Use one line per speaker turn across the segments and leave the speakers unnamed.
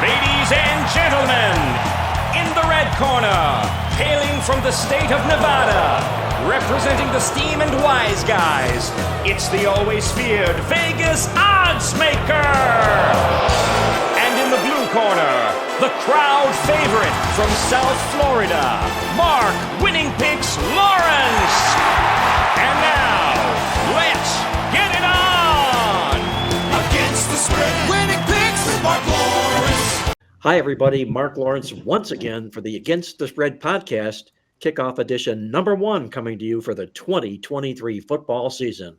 Ladies and gentlemen, in the red corner, hailing from the state of Nevada, representing the Steam and Wise Guys, it's the always feared Vegas odds maker. And in the blue corner, the crowd favorite from South Florida, Marc Winning Picks Lawrence. And now, let's get it on!
Against the spread, Winning Picks with Marc Lawrence.
Hi, everybody. Marc Lawrence once again for the Against the Spread podcast, kickoff edition number 1, coming to you for the 2023 football season.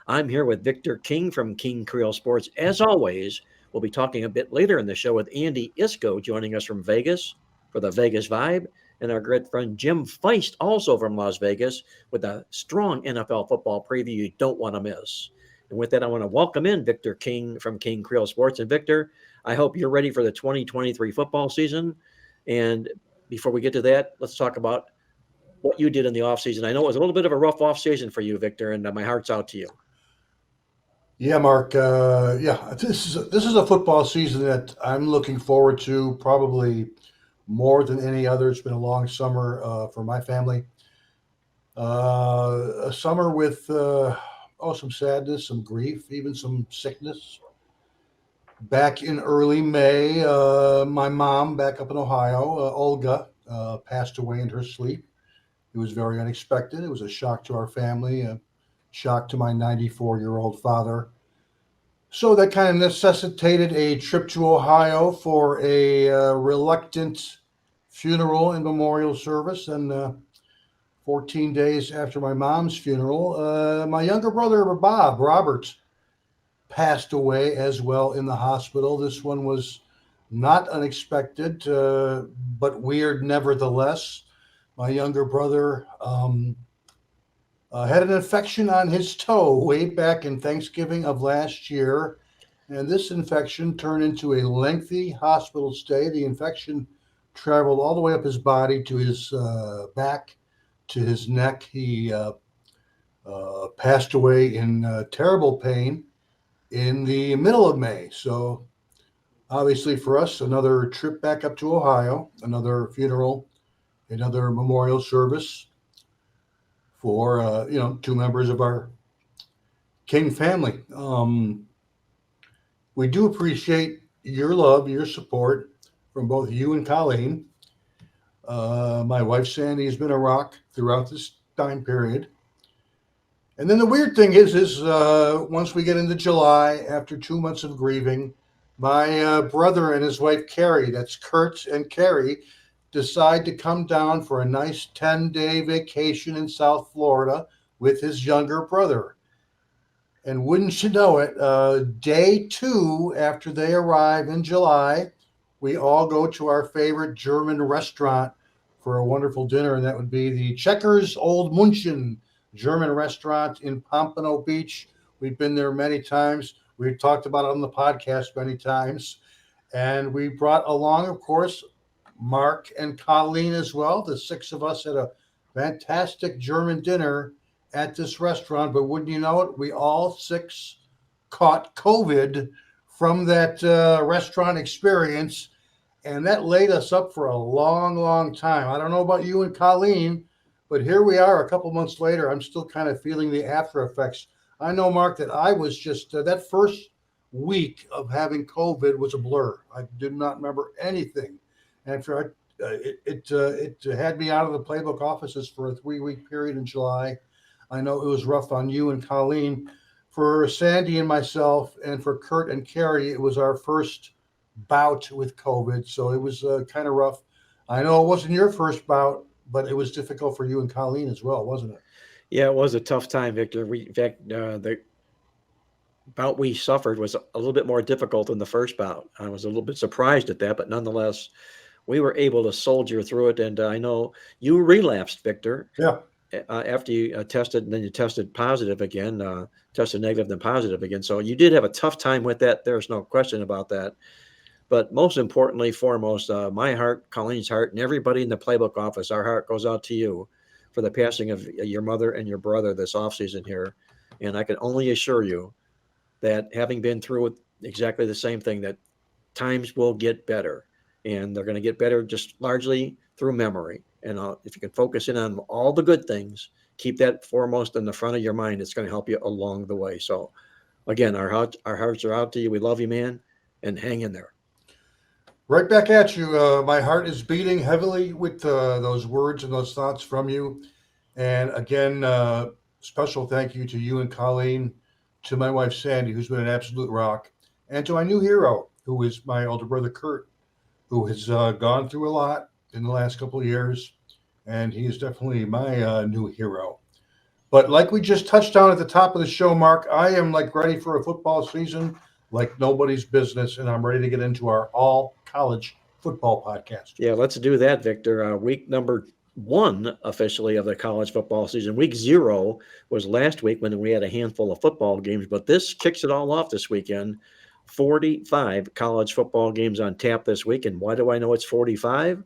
I'm here with Victor King from King Creole Sports. As always, we'll be talking a bit later in the show with Andy Iskoe joining us from Vegas for the Vegas Vibe, and our good friend Jim Feist, also from Las Vegas, with a strong NFL football preview you don't want to miss. And with that, I want to welcome in Victor King from King Creole Sports. And Victor, I hope you're ready for the 2023 football season. And before we get to that, let's talk about what you did in the offseason. I know it was a little bit of a rough offseason for you, Victor, and my heart's out to you.
Yeah, Mark. This is a football season that I'm looking forward to probably more than any other. It's been a long summer for my family. A summer with some sadness, some grief, even some sickness. Back in early May, my mom back up in Ohio, Olga, passed away in her sleep. It was very unexpected. It was a shock to our family, a shock to my 94-year-old father. So that kind of necessitated a trip to Ohio for a reluctant funeral and memorial service. And 14 days after my mom's funeral, my younger brother, Robert, passed away as well in the hospital. This one was not unexpected, but weird nevertheless. My younger brother had an infection on his toe way back in Thanksgiving of last year, and this infection turned into a lengthy hospital stay. The infection traveled all the way up his body to his back, to his neck. He passed away in terrible pain in the middle of May. So obviously for us, another trip back up to Ohio, another funeral, another memorial service for, two members of our King family. We do appreciate your love, your support from both you and Colleen. My wife, Sandy, has been a rock throughout this time period. And then the weird thing is once we get into July, after 2 months of grieving, my brother and his wife, Carrie, that's Kurt and Carrie, decide to come down for a nice 10-day vacation in South Florida with his younger brother. And wouldn't you know it, day 2 after they arrive in July, we all go to our favorite German restaurant for a wonderful dinner, and that would be the Checkers Old München German restaurant in Pompano Beach. We've been there many times. We've talked about it on the podcast many times. And we brought along, of course, Mark and Colleen as well. The 6 of us had a fantastic German dinner at this restaurant. But wouldn't you know it, we all 6 caught COVID from that restaurant experience. And that laid us up for a long, long time. I don't know about you and Colleen, but here we are a couple months later. I'm still kind of feeling the after effects. I know, Mark, that I was just, that first week of having COVID was a blur. I did not remember anything. After it had me out of the Playbook offices for a 3-week period in July. I know it was rough on you and Colleen. For Sandy and myself, and for Kurt and Carrie, it was our first bout with COVID. So it was kind of rough. I know it wasn't your first bout, but it was difficult for you and Colleen as well, wasn't it?
Yeah, it was a tough time, Victor. In fact, the bout we suffered was a little bit more difficult than the first bout. I was a little bit surprised at that, but nonetheless, we were able to soldier through it. And I know you relapsed, Victor.
Yeah.
After you tested, and then you tested positive again, tested negative, then positive again. So you did have a tough time with that. There's no question about that. But most importantly, foremost, my heart, Colleen's heart, and everybody in the Playbook office, our heart goes out to you for the passing of your mother and your brother this offseason here. And I can only assure you that having been through exactly the same thing, that times will get better, and they're going to get better just largely through memory. And if you can focus in on all the good things, keep that foremost in the front of your mind, it's going to help you along the way. So again, our hearts are out to you. We love you, man, and hang in there.
Right back at you. My heart is beating heavily with those words and those thoughts from you. And again, special thank you to you and Colleen, to my wife Sandy, who's been an absolute rock, and to my new hero, who is my older brother Kurt, who has gone through a lot in the last couple of years, and he is definitely my new hero. But like we just touched on at the top of the show, Mark, I am like ready for a football season like nobody's business, and I'm ready to get into our all college football podcast.
Yeah, let's do that, Victor. Week number 1 officially of the college football season. Week 0 was last week when we had a handful of football games, but this kicks it all off this weekend. 45 college football games on tap this week. And why do I know it's 45?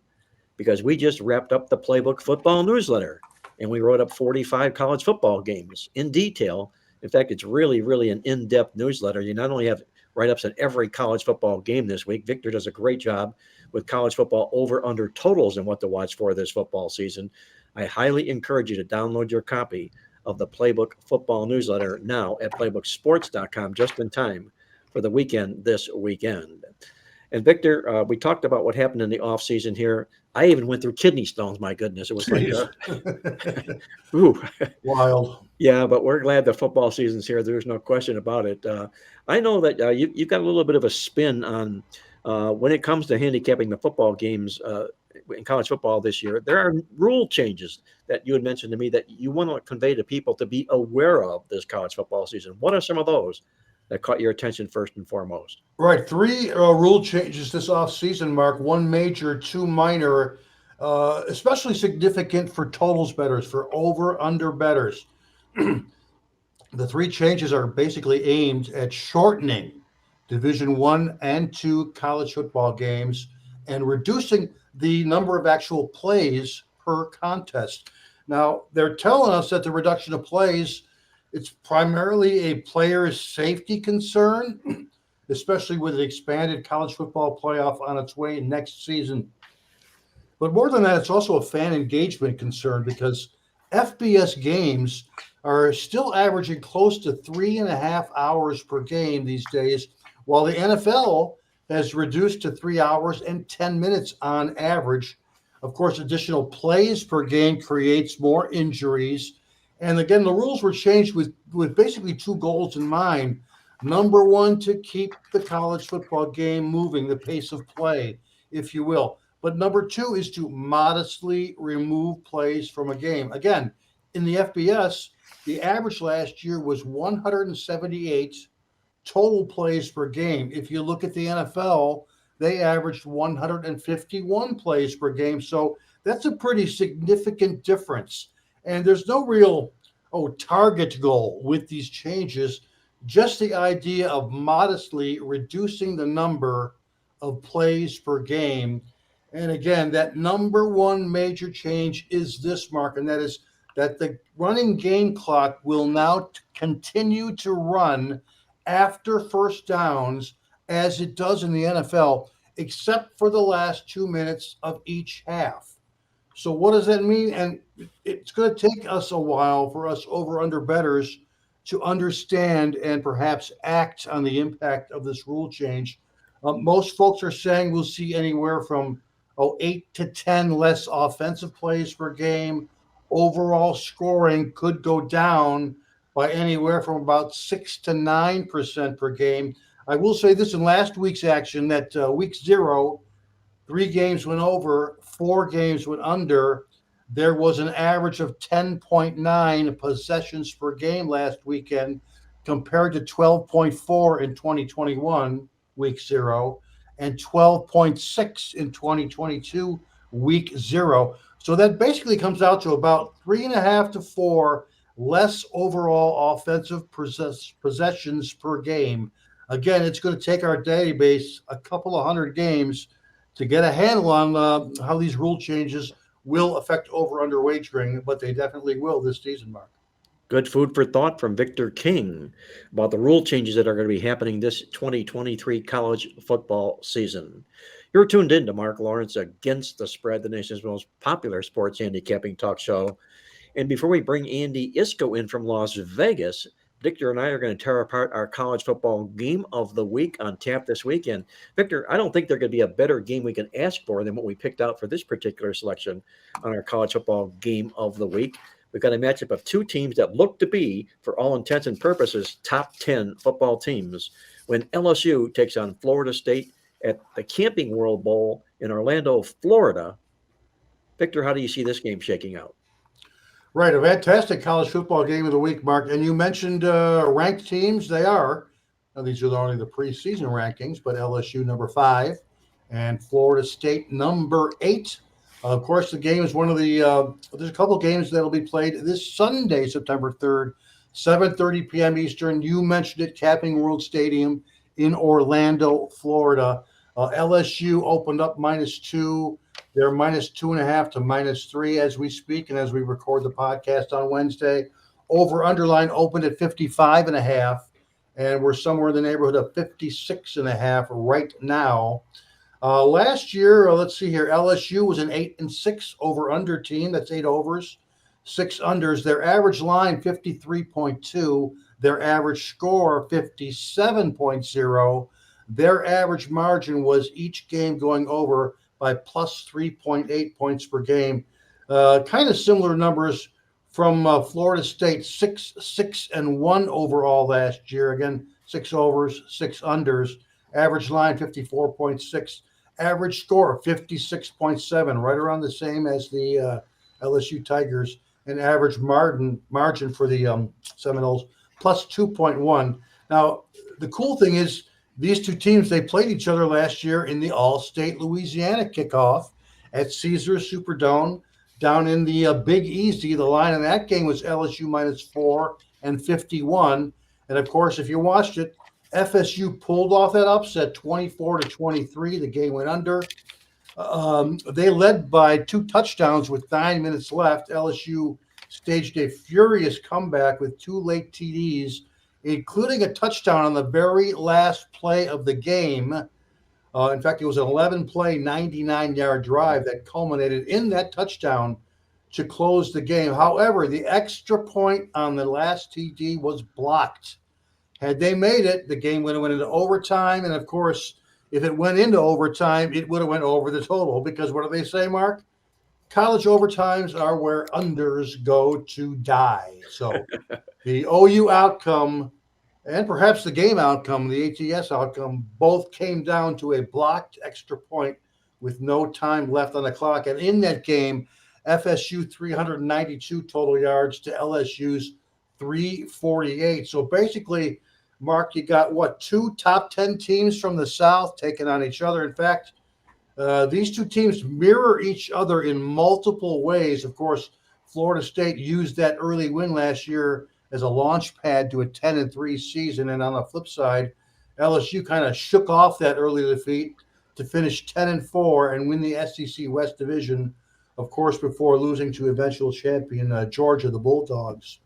Because we just wrapped up the Playbook football newsletter, and we wrote up 45 college football games in detail. In fact, it's really, really an in-depth newsletter. You not only have write-ups on every college football game this week. Victor does a great job with college football over-under totals and what to watch for this football season. I highly encourage you to download your copy of the Playbook football newsletter now at playbooksports.com, just in time for the weekend this weekend. And Victor, we talked about what happened in the offseason here. I even went through kidney stones. My goodness, it was like, ooh,
wild.
Yeah, but we're glad the football season's here. There's no question about it. I know that you've got a little bit of a spin on when it comes to handicapping the football games in college football this year. There are rule changes that you had mentioned to me that you want to convey to people to be aware of this college football season. What are some of those that caught your attention first and foremost?
Right. 3 rule changes this offseason, Mark. 1 major, 2 minor, especially significant for totals bettors, for over-under bettors. The 3 changes are basically aimed at shortening Division 1 and 2 college football games and reducing the number of actual plays per contest. Now, they're telling us that the reduction of plays, it's primarily a player's safety concern, especially with the expanded college football playoff on its way next season. But more than that, it's also a fan engagement concern because FBS games are still averaging close to 3.5 hours per game these days, while the NFL has reduced to 3 hours and 10 minutes on average. Of course, additional plays per game creates more injuries. And again, the rules were changed with basically 2 goals in mind. Number 1, to keep the college football game moving, the pace of play, if you will. But number 2 is to modestly remove plays from a game. Again, in the FBS, the average last year was 178 total plays per game. If you look at the NFL, they averaged 151 plays per game. So that's a pretty significant difference. And there's no real target goal with these changes, just the idea of modestly reducing the number of plays per game. And again, that number 1 major change is this, Mark, and that is that the running game clock will now continue to run after first downs as it does in the NFL, except for the last 2 minutes of each half. So what does that mean? And it's going to take us a while for us over-under bettors to understand and perhaps act on the impact of this rule change. Most folks are saying we'll see anywhere from 8 to 10 less offensive plays per game. Overall scoring could go down by anywhere from about 6 to 9% per game. I will say this in last week's action that week 0, 3 games went over, 4 games went under. There was an average of 10.9 possessions per game last weekend compared to 12.4 in 2021, week 0, and 12.6 in 2022, week 0. So that basically comes out to about 3.5 to 4 less overall offensive possessions per game. Again, it's going to take our database a couple of hundred games to get a handle on how these rule changes will affect over-under wagering, but they definitely will this season, Mark.
Good food for thought from Victor King about the rule changes that are going to be happening this 2023 college football season. You're tuned in to Marc Lawrence Against the Spread, the nation's most popular sports handicapping talk show. And before we bring Andy Iskoe in from Las Vegas, Victor and I are going to tear apart our college football game of the week on tap this weekend. Victor, I don't think there could be a better game we can ask for than what we picked out for this particular selection on our college football game of the week. We've got a matchup of two teams that look to be, for all intents and purposes, top 10 football teams when LSU takes on Florida State at the Camping World Bowl in Orlando, Florida. Victor, how do you see this game shaking out?
Right, a fantastic college football game of the week, Mark. And you mentioned ranked teams. They are. Now, these are only the preseason rankings, but LSU number 5 and Florida State number 8. Of course, the game is one of the there's a couple games that will be played this Sunday, September 3rd, 7:30 p.m. Eastern. You mentioned it, Camping World Stadium in Orlando, Florida. LSU opened up -2. They're -2.5 to -3 as we speak and as we record the podcast on Wednesday. Over underline opened at 55.5, and we're somewhere in the neighborhood of 56.5 right now. Last year, let's see here, LSU was an 8-6 over under team. That's 8 overs, 6 unders. Their average line 53.2. Their average score 57.0. Their average margin was each game going over by plus 3.8 points per game. Kind of similar numbers from Florida State, 6-1 overall last year. Again, 6 overs, 6 unders. Average line 54.6. Average score 56.7, right around the same as the LSU Tigers. And average margin for the Seminoles plus 2.1. Now, the cool thing is, these two teams, they played each other last year in the All-State Louisiana kickoff at Caesars Superdome down in the Big Easy. The line in that game was LSU -4 and 51. And, of course, if you watched it, FSU pulled off that upset 24-23. The game went under. They led by 2 touchdowns with 9 minutes left. LSU staged a furious comeback with 2 late TDs, including a touchdown on the very last play of the game. In fact, it was an 11-play, 99-yard drive that culminated in that touchdown to close the game. However, the extra point on the last TD was blocked. Had they made it, the game would have went into overtime. And, of course, if it went into overtime, it would have went over the total because what do they say, Mark? College overtimes are where unders go to die. So the OU outcome and perhaps the game outcome, the ATS outcome, both came down to a blocked extra point with no time left on the clock. And in that game, FSU 392 total yards to LSU's 348. So basically, Mark, you got, 2 top 10 teams from the South taking on each other. In fact, these two teams mirror each other in multiple ways. Of course, Florida State used that early win last year as a launch pad to a 10-3 season. And on the flip side, LSU kind of shook off that early defeat to finish 10-4 and win the SEC West Division, of course, before losing to eventual champion Georgia, the Bulldogs.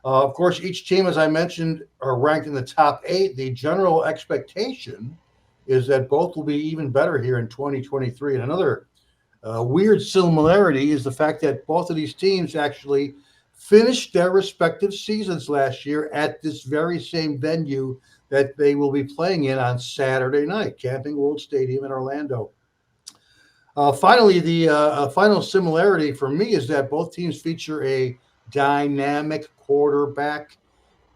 Of course, each team, as I mentioned, are ranked in the top 8. The general expectation is that both will be even better here in 2023. And another weird similarity is the fact that both of these teams actually finished their respective seasons last year at this very same venue that they will be playing in on Saturday night, Camping World Stadium in Orlando. Finally, the final similarity for me is that both teams feature a dynamic quarterback,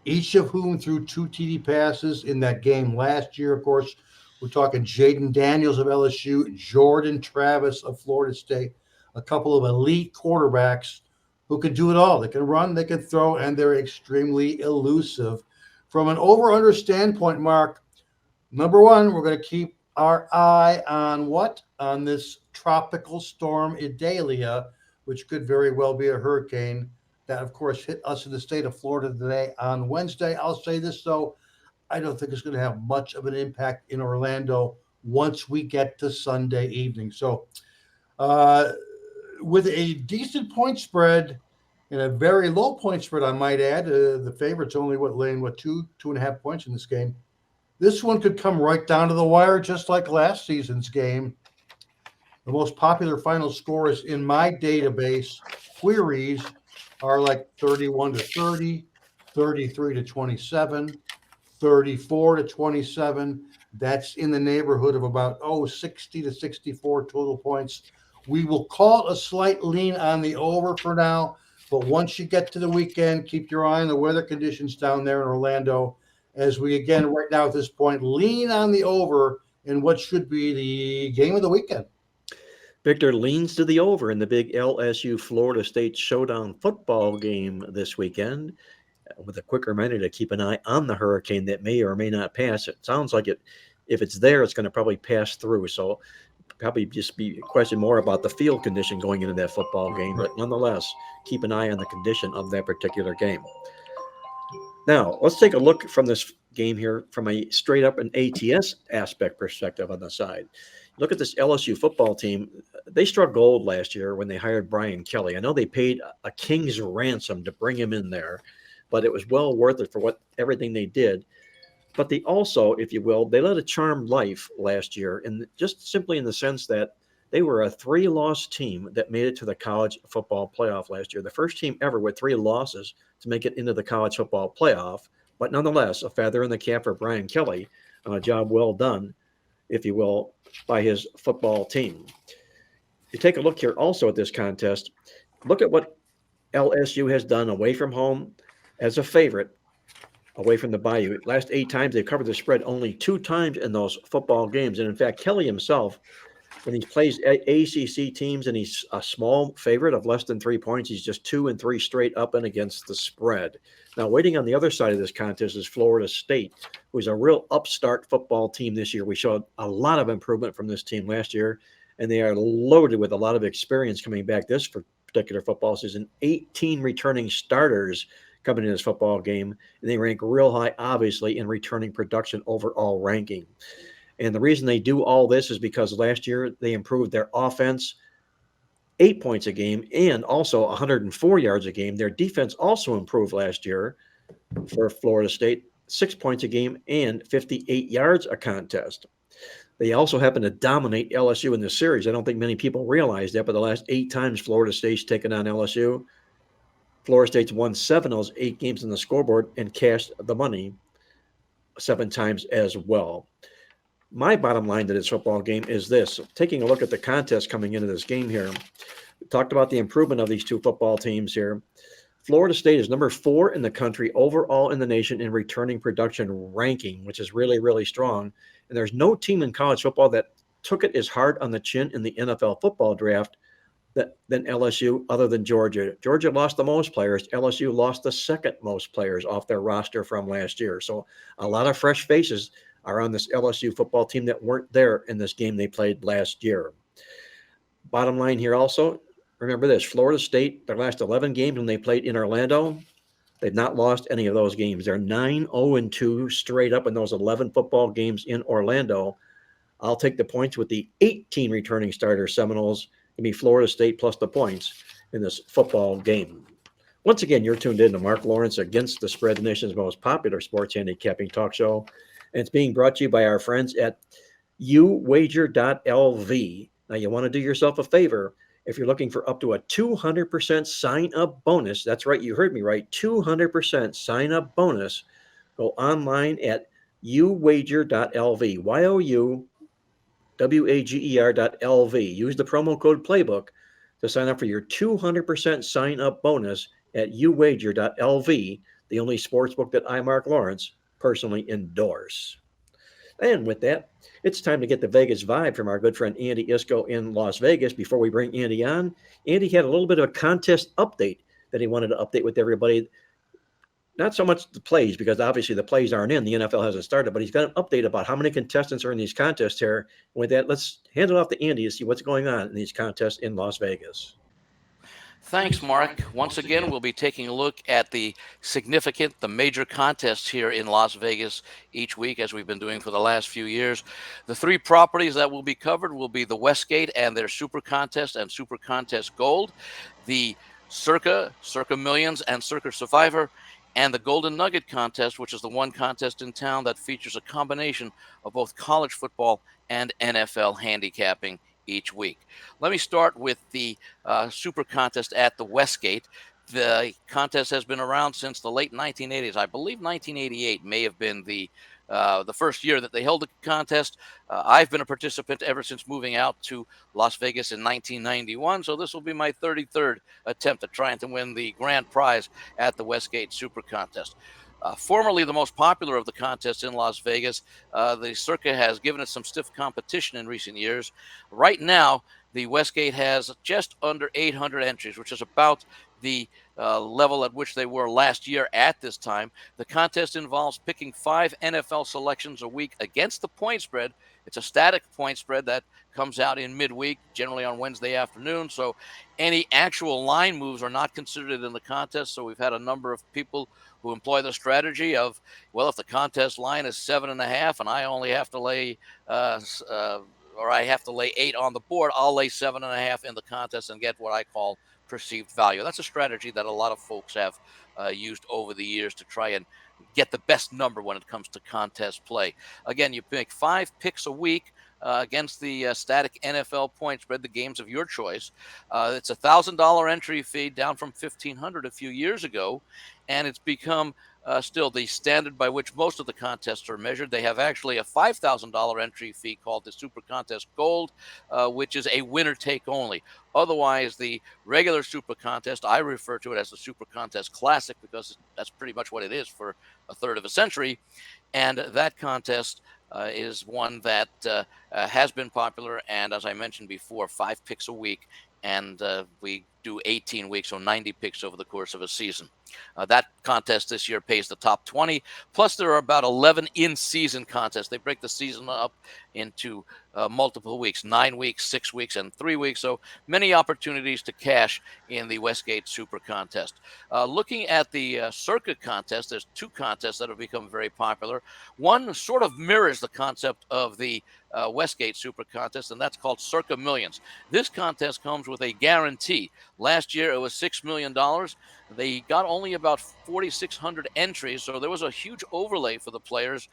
each of whom threw 2 TD passes in that game last year. Of course, we're talking Jaden Daniels of LSU, Jordan Travis of Florida State, a couple of elite quarterbacks who can do it all. They can run, they can throw, and they're extremely elusive. From an over-under standpoint, Mark, number one, we're going to keep our eye on what? On this tropical storm Idalia, which could very well be a hurricane that, of course, hit us in the state of Florida today on Wednesday. I'll say this, though. I don't think it's going to have much of an impact in Orlando once we get to Sunday evening. So with a decent point spread And a very low point spread, I might add. The favorite's only laying 2.5 points in this game. This one could come right down to the wire, just like last season's game. The most popular final scores in my database queries are like 31-30, 33-27, 34-27. That's in the neighborhood of about 60-64 total points. We will call it a slight lean on the over for now, but once you get to the weekend, keep your eye on the weather conditions down there in Orlando, as we again right now at this point lean on the over in what should be the game of the weekend.
Victor leans to the over in the big LSU Florida State Showdown football game this weekend, with a quick reminder to keep an eye on the hurricane that may or may not pass. It sounds like if it's there, it's going to probably pass through. So probably just be a question more about the field condition going into that football game. But nonetheless, keep an eye on the condition of that particular game. Now, let's take a look from this game here from a straight up an ATS aspect perspective on the side. Look at this LSU football team. They struck gold last year when they hired Brian Kelly. I know they paid a king's ransom to bring him in there, but it was well worth it for everything they did. But they also, if you will, they led a charmed life last year, and just simply in the sense that they were a 3-loss team that made it to the college football playoff last year. The first team ever with 3 losses to make it into the college football playoff, but nonetheless, a feather in the cap for Brian Kelly, a job well done, if you will, by his football team. You take a look here also at this contest. Look at what LSU has done away from home as a favorite, away from the Bayou. Last 8 times they've covered the spread only 2 times in those football games. And in fact, Kelly himself, when he plays ACC teams and he's a small favorite of less than 3 points, he's just 2 and 3 straight up and against the spread. Now, waiting on the other side of this contest is Florida State, who's a real upstart football team this year. We showed a lot of improvement from this team last year, and they are loaded with a lot of experience coming back this particular football season. 18 returning starters coming in this football game, and they rank real high, obviously, in returning production overall ranking. And the reason they do all this is because last year they improved their offense 8 points a game and also 104 yards a game. Their defense also improved last year for Florida State, 6 points a game and 58 yards a contest. They also happen to dominate LSU in this series. I don't think many people realize that, but the last 8 times Florida State's taken on LSU, Florida State's won 7 of those 8 games on the scoreboard and cashed the money 7 times as well. My bottom line to this football game is this. Taking a look at the contest coming into this game here, we talked about the improvement of these 2 football teams here. Florida State is number 4 in the country overall in the nation in returning production ranking, which is really, really strong. And there's no team in college football that took it as hard on the chin in the NFL football draft than LSU, other than Georgia. Georgia lost the most players. LSU lost the second most players off their roster from last year. So a lot of fresh faces are on this LSU football team that weren't there in this game they played last year. Bottom line here also, remember this, Florida State, their last 11 games when they played in Orlando, they've not lost any of those games. They're 9-0-2 straight up in those 11 football games in Orlando. I'll take the points with the 18 returning starter Seminoles. Give me Florida State plus the points in this football game. Once again, you're tuned in to Marc Lawrence Against the Spread, the nation's most popular sports handicapping talk show. And it's being brought to you by our friends at uwager.lv. Now, you want to do yourself a favor. If you're looking for up to a 200% sign-up bonus, that's right, you heard me right, 200% sign-up bonus, go online at uwager.lv, YOUWAGER.LV. Use the promo code Playbook to sign up for your 200% sign-up bonus at uwager.lv, the only sportsbook that I, Marc Lawrence, personally endorse. And with that, it's time to get the Vegas vibe from our good friend Andy Iskoe in Las Vegas. Before we bring Andy on, Andy had a little bit of a contest update that he wanted to update with everybody. Not so much the plays, because obviously the plays aren't in. The NFL hasn't started, but he's got an update about how many contestants are in these contests here. And with that, let's hand it off to Andy to see what's going on in these contests in Las Vegas.
Thanks, Mark. Once again, we'll be taking a look at the major contests here in Las Vegas each week, as we've been doing for the last few years. The 3 properties that will be covered will be the Westgate and their Super Contest and Super Contest Gold, the Circa Millions, and Circa Survivor, and the Golden Nugget contest, which is the one contest in town that features a combination of both college football and NFL handicapping each week. Let me start with the Super Contest at the Westgate. The contest has been around since the late 1980s. I believe 1988 may have been the first year that they held the contest. I've been a participant ever since moving out to Las Vegas in 1991, so this will be my 33rd attempt at trying to win the grand prize at the Westgate Super Contest. Formerly the most popular of the contests in Las Vegas, the Circa has given it some stiff competition in recent years. Right now, the Westgate has just under 800 entries, which is about the level at which they were last year at this time. The contest involves picking 5 NFL selections a week against the point spread. It's a static point spread that comes out in midweek, generally on Wednesday afternoon. So any actual line moves are not considered in the contest. So we've had a number of people who employ the strategy of, well, if the contest line is 7.5 and I only have to lay or I have to lay 8 on the board, I'll lay 7.5 in the contest and get what I call perceived value. That's a strategy that a lot of folks have used over the years to try and get the best number when it comes to contest play. Again, you pick 5 picks a week against the static NFL point spread, the games of your choice. It's $1,000 entry fee, down from $1,500 a few years ago, and it's become still the standard by which most of the contests are measured. They have actually a $5,000 entry fee called the Super Contest Gold, which is a winner take only. Otherwise, the regular Super Contest, I refer to it as the Super Contest Classic because that's pretty much what it is for a third of a century. And that contest is one that has been popular. And as I mentioned before, 5 picks a week. And we do 18 weeks, so 90 picks over the course of a season. That contest this year pays the top 20. Plus, there are about 11 in-season contests. They break the season up into multiple weeks, 9 weeks, 6 weeks, and 3 weeks. So many opportunities to cash in the Westgate Super Contest. Looking at the Circa contest, there's 2 contests that have become very popular. One sort of mirrors the concept of the Westgate Super Contest, and that's called Circa Millions. This contest comes with a guarantee. Last year, it was $6 million. They got only about 4,600 entries, so there was a huge overlay for the players.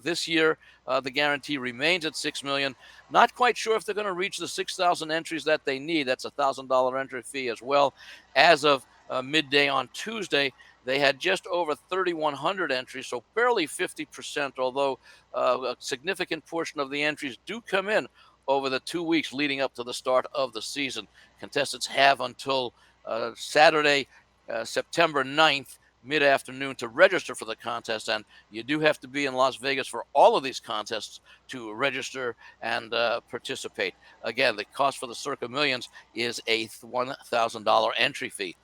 This year, the guarantee remains at $6 million. Not quite sure if they're going to reach the 6,000 entries that they need. That's a $1,000 entry fee as well. As of midday on Tuesday, they had just over 3,100 entries, so barely 50%, although a significant portion of the entries do come in over the 2 weeks leading up to the start of the season. Contestants have until Saturday, September 9th, mid-afternoon to register for the contest, and you do have to be in Las Vegas for all of these contests to register and participate. Again, the cost for the Circa Millions is a $1,000 entry fee.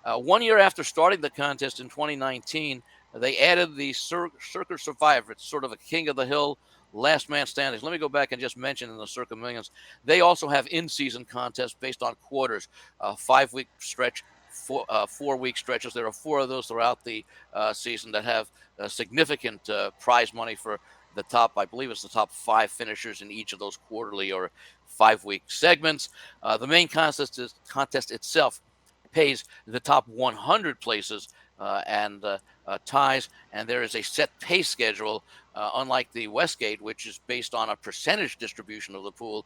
1 year after starting the contest in 2019, they added the Circa Survivor. It's sort of a king of the hill, last man standing. Let me go back and just mention in the Circa Millions, they also have in-season contests based on quarters, 5-week stretch, 4-week stretches. There are 4 of those throughout the season that have significant prize money for the top, I believe it's the top 5 finishers in each of those quarterly or 5-week segments. The main contest itself pays the top 100 places and ties, and there is a set pay schedule, unlike the Westgate, which is based on a percentage distribution of the pool.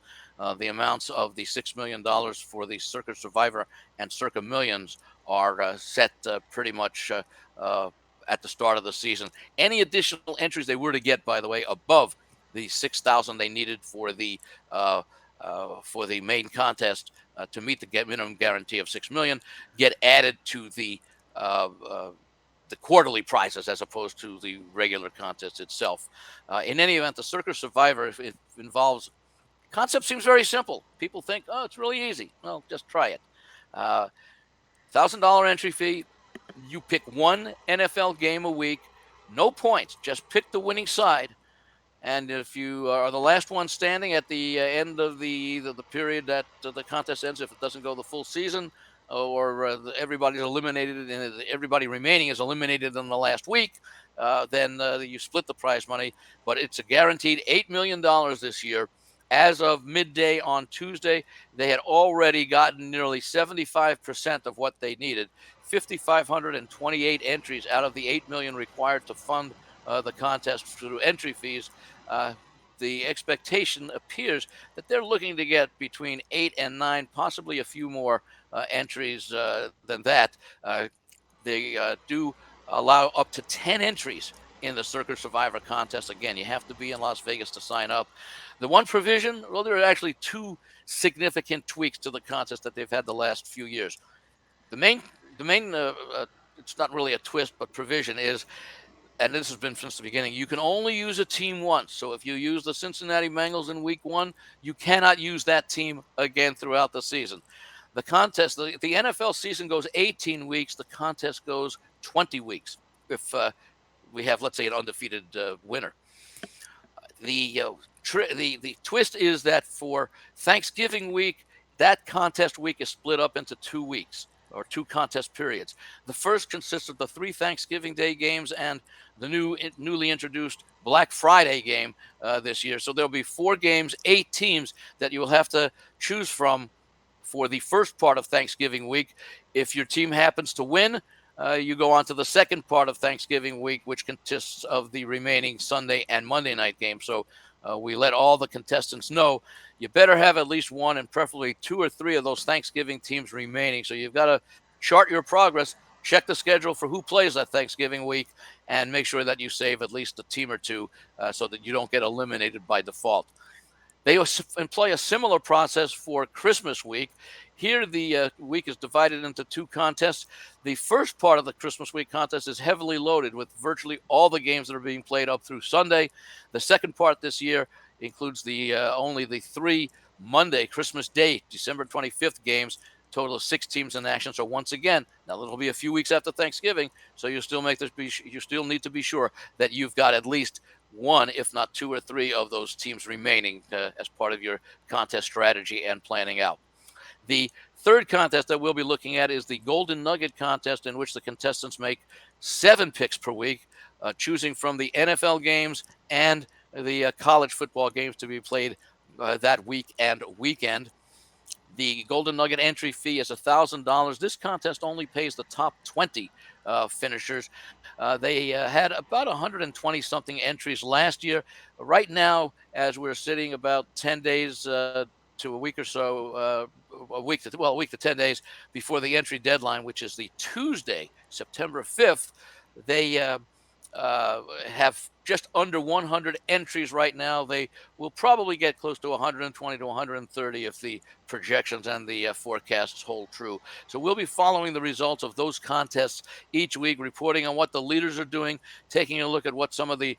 The amounts of the $6 million for the Circa Survivor and Circa Millions are set pretty much at the start of the season. Any additional entries they were to get, by the way, above the 6,000 they needed for the main contest to meet the minimum guarantee of $6 million, get added to the quarterly prizes as opposed to the regular contest itself. In any event, the Circa Survivor, it involves, concept seems very simple. People think, oh, it's really easy. Well, just try it. $1,000 entry fee. You pick one NFL game a week, no points, just pick the winning side. And if you are the last one standing at the end of the period that the contest ends, if it doesn't go the full season, or everybody's eliminated and everybody remaining is eliminated in the last week, then you split the prize money. But it's a guaranteed $8 million this year. As of midday on Tuesday, they had already gotten nearly 75% of what they needed. 5,528 entries out of the 8 million required to fund the contest through entry fees. The expectation appears that they're looking to get between 8 and 9, possibly a few more entries than that. They do allow up to 10 entries in the Circa Survivor contest. Again, you have to be in Las Vegas to sign up. The one provision, well, there are actually two significant tweaks to the contest that they've had the last few years. The main, it's not really a twist, but provision is, and this has been since the beginning, you can only use a team once. So if you use the Cincinnati Bengals in week 1, you cannot use that team again throughout the season. The contest, the NFL season goes 18 weeks. The contest goes 20 weeks if we have, let's say, an undefeated winner. The twist is that for Thanksgiving week, that contest week is split up into 2 weeks or 2 contest periods. The first consists of the 3 Thanksgiving Day games and the newly introduced Black Friday game this year. So there'll be 4 games, 8 teams that you will have to choose from for the first part of Thanksgiving week. If your team happens to win, you go on to the second part of Thanksgiving week, which consists of the remaining Sunday and Monday night games. So we let all the contestants know you better have at least 1 and preferably 2 or 3 of those Thanksgiving teams remaining. So you've got to chart your progress, check the schedule for who plays that Thanksgiving week, and make sure that you save at least a team or 2 so that you don't get eliminated by default. They employ a similar process for Christmas week. Here, the week is divided into 2 contests. The first part of the Christmas week contest is heavily loaded with virtually all the games that are being played up through Sunday. The second part this year includes only the 3 Monday, Christmas Day, December 25th games. Total of 6 teams in action. So once again, now it'll be a few weeks after Thanksgiving, so you still need to be sure that you've got at least 1, if not 2 or 3 of those teams remaining as part of your contest strategy and planning out. The third contest that we'll be looking at is the Golden Nugget contest, in which the contestants make 7 picks per week, choosing from the NFL games and the college football games to be played that week and weekend. The Golden Nugget entry fee is $1,000. This contest only pays the top 20 finishers. They had about 120-something entries last year. Right now, as we're sitting about 10 days to a week or so, a week to 10 days before the entry deadline, which is the Tuesday, September 5th, they have just under 100 entries right now. They will probably get close to 120 to 130 if the projections and the forecasts hold true. So we'll be following the results of those contests each week, reporting on what the leaders are doing, taking a look at what some of the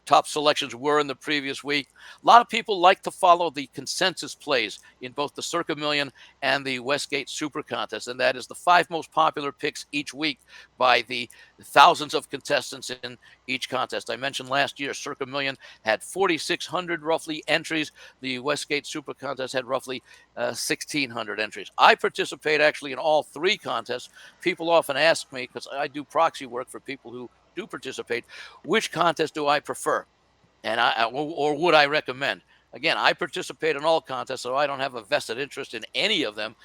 top selections were in the previous week. A lot of people like to follow the consensus plays in both the Circa Million and the Westgate Super Contest, and that is the 5 most popular picks each week by the thousands of contestants in each contest. I mentioned last year, Circa Million had 4,600 roughly entries. The Westgate Super Contest had roughly 1,600 entries. I participate actually in all 3 contests. People often ask me, because I do proxy work for people who do participate, which contest do I prefer, and or would I recommend? Again, I participate in all contests, so I don't have a vested interest in any of them.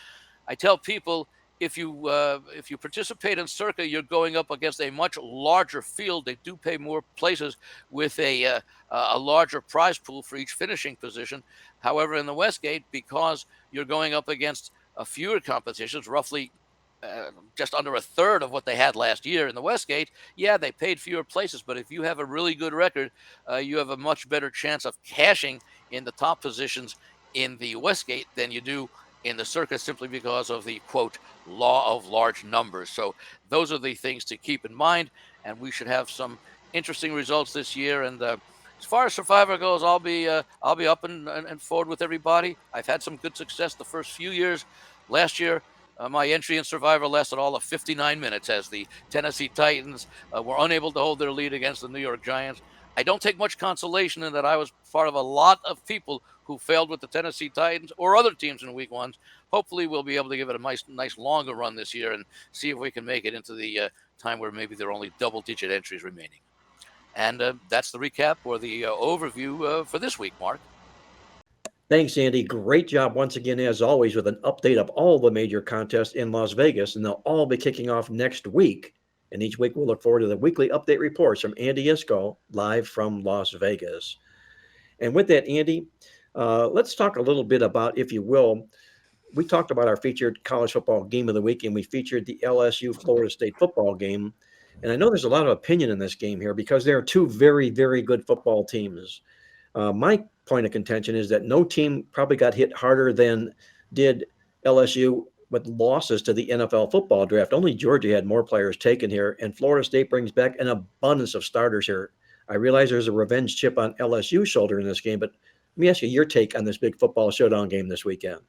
I tell people, if you participate in Circa, you're going up against a much larger field. They do pay more places with a larger prize pool for each finishing position. However, in the Westgate, because you're going up against fewer competitions, roughly just under a third of what they had last year in the Westgate, yeah, they paid fewer places. But if you have a really good record, you have a much better chance of cashing in the top positions in the Westgate than you do in the Circa, simply because of the, quote, law of large numbers. So those are the things to keep in mind, and we should have some interesting results this year. And as far as Survivor goes, I'll be up and forward with everybody. I've had some good success the first few years. Last year, my entry in Survivor lasted all of 59 minutes as the Tennessee Titans were unable to hold their lead against the New York Giants. I don't take much consolation in that I was part of a lot of people who failed with the Tennessee Titans or other teams in week 1. Hopefully we'll be able to give it a nice longer run this year and see if we can make it into the time where maybe there are only double-digit entries remaining. And that's the recap or the overview for this week, Mark.
Thanks, Andy. Great job once again, as always, with an update of all the major contests in Las Vegas, and they'll all be kicking off next week. And each week we'll look forward to the weekly update reports from Andy Iskoe, live from Las Vegas. And with that, Andy, let's talk a little bit about, if you will, we talked about our featured college football game of the week, and we featured the LSU Florida State football game. And I know there's a lot of opinion in this game here because there are two very, very good football teams. My point of contention is that no team probably got hit harder than did LSU with losses to the NFL football draft. Only Georgia had more players taken here, and Florida State brings back an abundance of starters here. I realize there's a revenge chip on LSU's shoulder in this game, but let me ask you your take on this big football showdown game this weekend.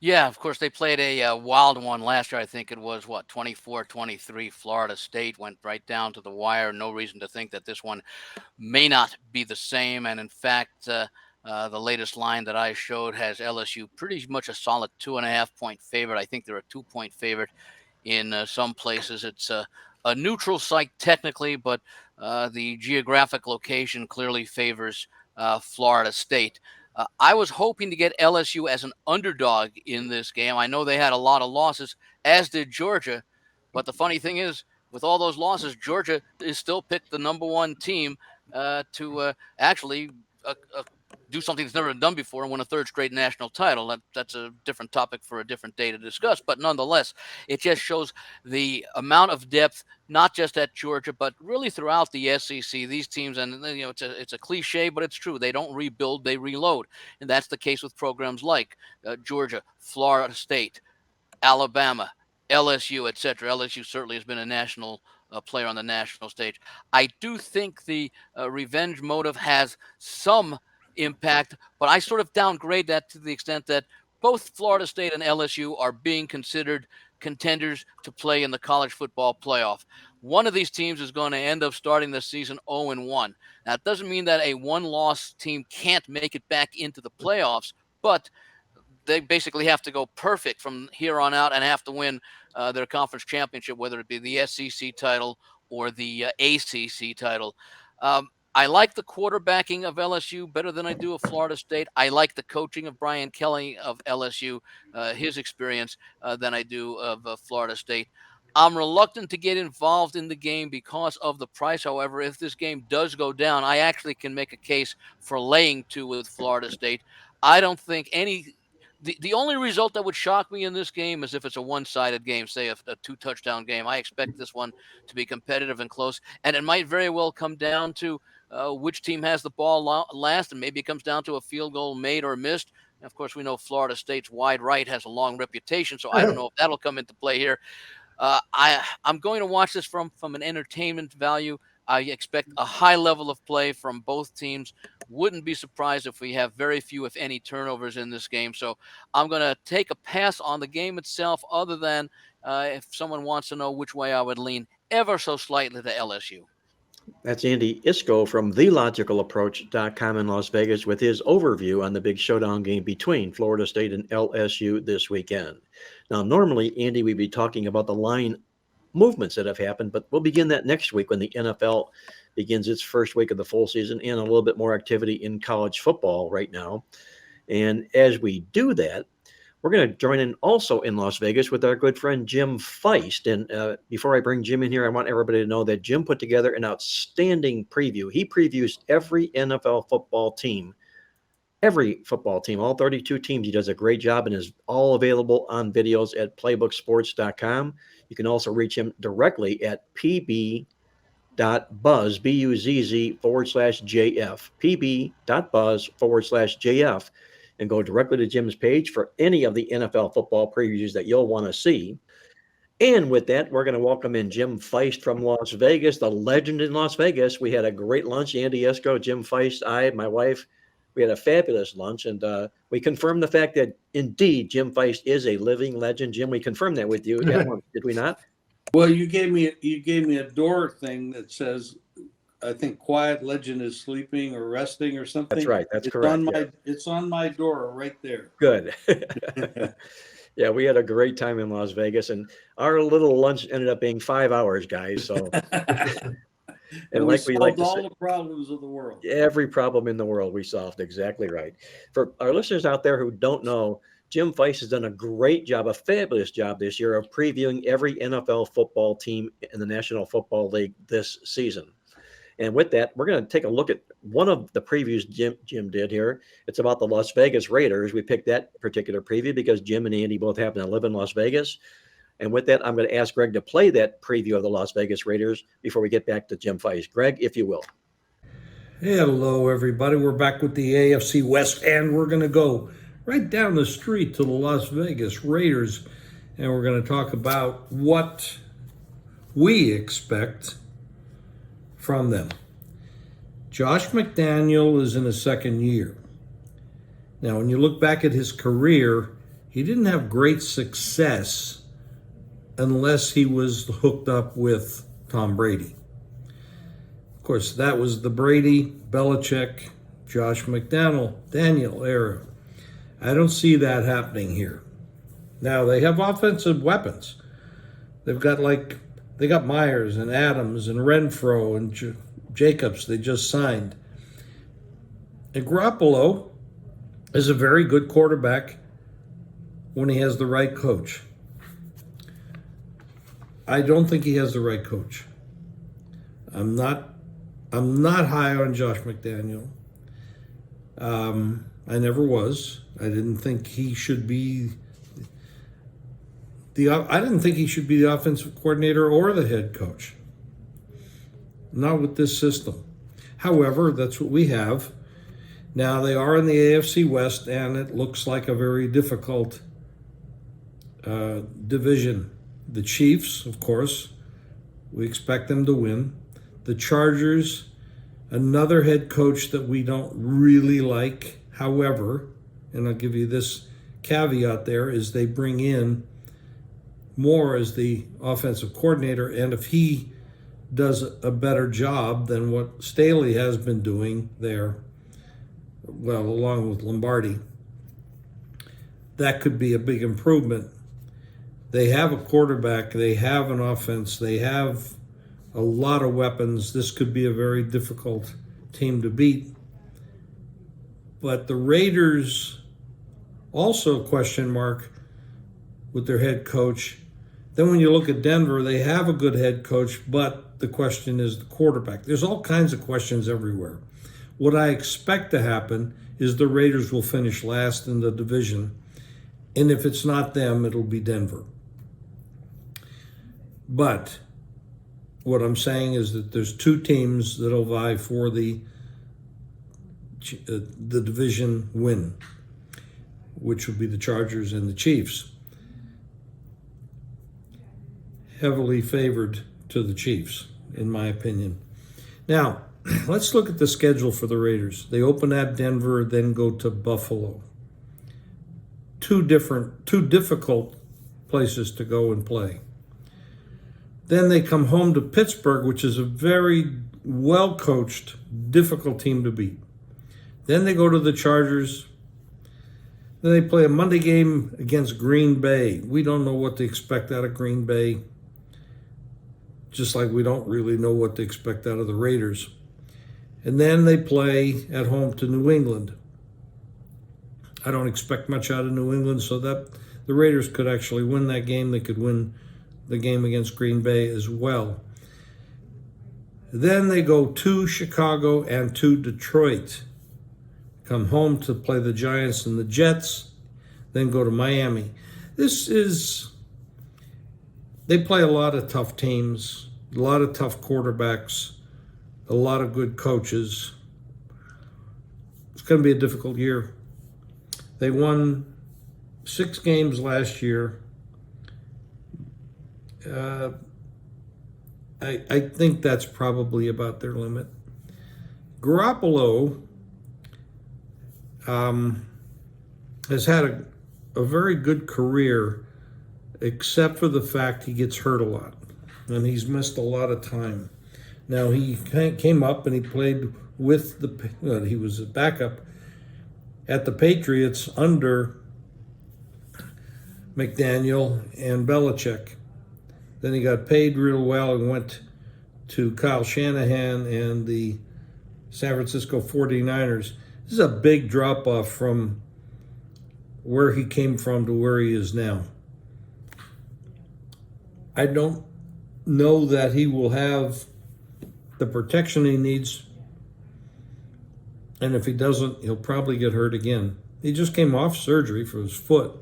Yeah, of course, they played a wild one last year. I think it was, 24-23. Florida State went right down to the wire. No reason to think that this one may not be the same. And in fact, the latest line that I showed has LSU pretty much a solid 2.5-point favorite. I think they're a 2-point favorite in some places. It's a neutral site technically, but the geographic location clearly favors Florida State. I was hoping to get LSU as an underdog in this game. I know they had a lot of losses, as did Georgia. But the funny thing is, with all those losses, Georgia is still picked the number one team to actually do something that's never been done before and win a third straight national title. That's a different topic for a different day to discuss. But nonetheless, it just shows the amount of depth, not just at Georgia, but really throughout the SEC. These teams, and it's a cliche, but it's true. They don't rebuild, they reload. And that's the case with programs like Georgia, Florida State, Alabama, LSU, etc. LSU certainly has been a national player on the national stage. I do think the revenge motive has some impact, but I sort of downgrade that to the extent that both Florida State and LSU are being considered contenders to play in the college football playoff. One of these teams is going to end up starting the season 0-1. Now, it doesn't mean that a one-loss team can't make it back into the playoffs, but they basically have to go perfect from here on out and have to win their conference championship, whether it be the SEC title or the ACC title. I like the quarterbacking of LSU better than I do of Florida State. I like the coaching of Brian Kelly of LSU, his experience, than I do of Florida State. I'm reluctant to get involved in the game because of the price. However, if this game does go down, I actually can make a case for laying 2 with Florida State. I don't think the only result that would shock me in this game is if it's a one-sided game, say a 2-touchdown game. I expect this one to be competitive and close, and it might very well come down to which team has the ball last, and maybe it comes down to a field goal made or missed. And of course, we know Florida State's wide right has a long reputation, so I don't know if that'll come into play here. I'm going to watch this from an entertainment value. I expect a high level of play from both teams. Wouldn't be surprised if we have very few, if any, turnovers in this game. So I'm going to take a pass on the game itself, other than if someone wants to know which way I would lean ever so slightly to LSU.
That's Andy Iskoe from TheLogicalApproach.com in Las Vegas with his overview on the big showdown game between Florida State and LSU this weekend. Now, normally, Andy, we'd be talking about the line movements that have happened, but we'll begin that next week when the NFL begins its first week of the full season and a little bit more activity in college football right now. And as we do that, we're going to join in also in Las Vegas with our good friend Jim Feist. And before I bring Jim in here, I want everybody to know that Jim put together an outstanding preview. He previews every NFL football team, all 32 teams. He does a great job and is all available on videos at playbooksports.com. You can also reach him directly at pb.buzz, BUZZ /JF, pb.buzz /JF, and go directly to Jim's page for any of the NFL football previews that you'll want to see. And with that, we're going to welcome in Jim Feist from Las Vegas, the legend in Las Vegas. We had a great lunch, Andy Iskoe, Jim Feist, my wife. We had a fabulous lunch, and we confirmed the fact that indeed Jim Feist is a living legend. Jim, we confirmed that with you at lunch, did we not?
Well, you gave me a door thing that says, I think, quiet legend is sleeping or resting or something.
That's right. That's correct.
It's on my door right there.
Good. Yeah, we had a great time in Las Vegas, and our little lunch ended up being 5 hours, guys. So And
we
like we like
solved
to
all
say,
the problems of the world.
every problem in the world we solved. Exactly right. For our listeners out there who don't know, Jim Feist has done a great job, a fabulous job this year of previewing every NFL football team in the National Football League this season. And with that, we're going to take a look at one of the previews Jim did here. It's about the Las Vegas Raiders. We picked that particular preview because Jim and Andy both happen to live in Las Vegas. And with that, I'm going to ask Greg to play that preview of the Las Vegas Raiders before we get back to Jim Feist. Greg, if you will.
Hello, everybody. We're back with the AFC West, and we're going to go right down the street to the Las Vegas Raiders, and we're going to talk about what we expect from them. Josh McDaniel is in his second year. Now, when you look back at his career, he didn't have great success unless he was hooked up with Tom Brady. Of course, that was the Brady, Belichick, Josh McDaniel era. I don't see that happening here. Now, they have offensive weapons. They got Myers and Adams and Renfro and Jacobs they just signed. And Garoppolo is a very good quarterback when he has the right coach. I don't think he has the right coach. I'm not high on Josh McDaniel. I never was. I didn't think he should be the offensive coordinator or the head coach. Not with this system. However, that's what we have. Now they are in the AFC West, and it looks like a very difficult division. The Chiefs, of course, we expect them to win. The Chargers, another head coach that we don't really like. However, and I'll give you this caveat there, is they bring in Moore as the offensive coordinator, and if he does a better job than what Staley has been doing there, well, along with Lombardi, that could be a big improvement. They have a quarterback, they have an offense, they have a lot of weapons. This could be a very difficult team to beat. But the Raiders, also a question mark with their head coach. Then when you look at Denver, they have a good head coach, but the question is the quarterback. There's all kinds of questions everywhere. What I expect to happen is the Raiders will finish last in the division, and if it's not them, it'll be Denver. But what I'm saying is that there's two teams that'll vie for the division win, which would be the Chargers and the Chiefs. Heavily favored to the Chiefs, in my opinion. Now, let's look at the schedule for the Raiders. They open at Denver, then go to Buffalo. Two difficult places to go and play. Then they come home to Pittsburgh, which is a very well-coached, difficult team to beat. Then they go to the Chargers. Then they play a Monday game against Green Bay. We don't know what to expect out of Green Bay, just like we don't really know what to expect out of the Raiders. And then they play at home to New England. I don't expect much out of New England, so that the Raiders could actually win that game. They could win the game against Green Bay as well. Then they go to Chicago and to Detroit. Come home to play the Giants and the Jets, then go to Miami. They play a lot of tough teams, a lot of tough quarterbacks, a lot of good coaches. It's going to be a difficult year. They won 6 games last year. I think that's probably about their limit. Garoppolo has had a very good career, except for the fact he gets hurt a lot, and he's missed a lot of time. Now, he came up and he played with he was a backup at the Patriots under McDaniel and Belichick. Then he got paid real well and went to Kyle Shanahan and the San Francisco 49ers. This is a big drop off from where he came from to where he is now. I don't know that he will have the protection he needs. And if he doesn't, he'll probably get hurt again. He just came off surgery for his foot.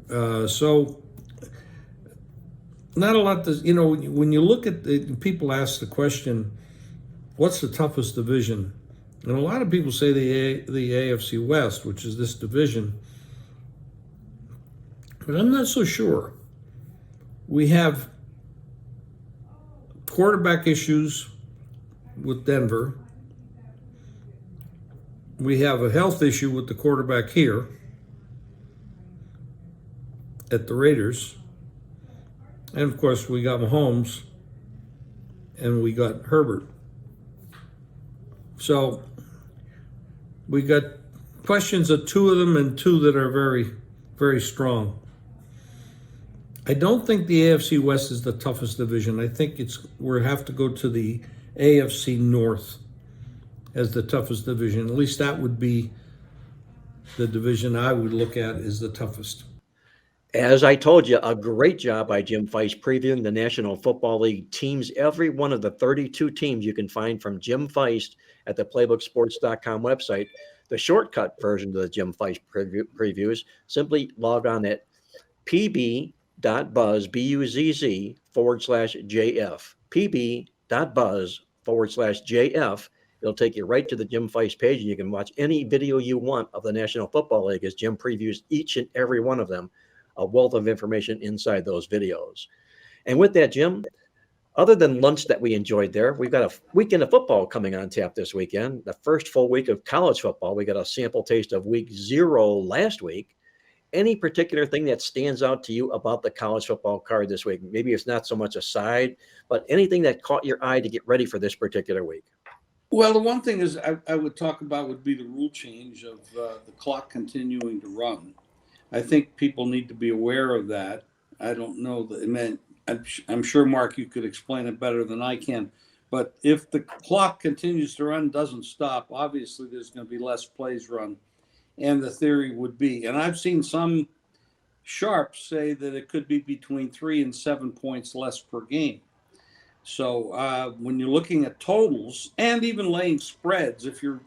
So not a lot to, when you look at people ask the question, what's the toughest division? And a lot of people say the AFC West, which is this division. But I'm not so sure. We have quarterback issues with Denver. We have a health issue with the quarterback here at the Raiders. And of course, we got Mahomes and we got Herbert. So we got questions of two of them and two that are very, very strong. I don't think the AFC West is the toughest division. I think we have to go to the AFC North as the toughest division. At least that would be the division I would look at as the toughest.
As I told you, a great job by Jim Feist previewing the National Football League teams. Every one of the 32 teams you can find from Jim Feist at the playbooksports.com website. The shortcut version of the Jim Feist previews, simply log on at pb.buzz/JF. pb.buzz/JF. It'll take you right to the Jim Feist page, and you can watch any video you want of the National Football League as Jim previews each and every one of them. A wealth of information inside those videos. And with that, Jim, other than lunch that we enjoyed there, we've got a weekend of football coming on tap this weekend. The first full week of college football. We got a sample taste of week 0 last week. Any particular thing that stands out to you about the college football card this week? Maybe it's not so much a side, but anything that caught your eye to get ready for this particular week?
Well, the one thing is I would talk about would be the rule change of the clock continuing to run. I think people need to be aware of that. I don't know that. I'm sure, Mark, you could explain it better than I can. But if the clock continues to run, doesn't stop, obviously there's going to be less plays run. And the theory would be, and I've seen some sharps say that it could be between 3 and 7 points less per game. So when you're looking at totals and even laying spreads, if you're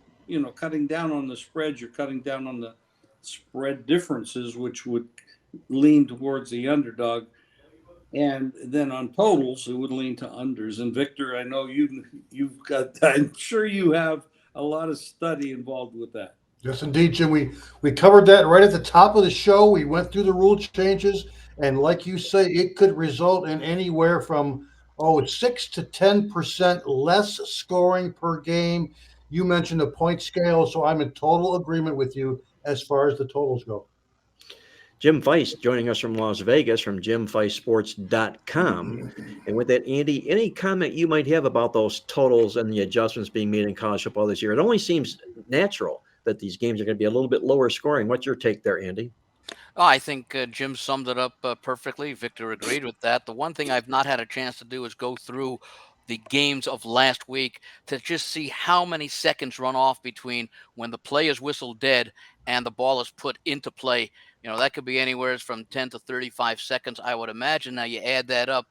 cutting down on the spreads, you're cutting down on the spread differences, which would lean towards the underdog. And then on totals, it would lean to unders. And Victor, I know you've got, I'm sure you have a lot of study involved with that.
Yes, indeed, Jim. We covered that right at the top of the show. We went through the rule changes, and like you say, it could result in anywhere from 6 to 10% less scoring per game. You mentioned the point scale, so I'm in total agreement with you as far as the totals go.
Jim Feist joining us from Las Vegas from jimfeistsports.com. And with that, Andy, any comment you might have about those totals and the adjustments being made in college football this year? It only seems natural that these games are going to be a little bit lower scoring. What's your take there, Andy?
Oh, I think Jim summed it up perfectly. Victor agreed with that. The one thing I've not had a chance to do is go through the games of last week to just see how many seconds run off between when the play is whistled dead and the ball is put into play. That could be anywhere from 10 to 35 seconds, I would imagine. Now, you add that up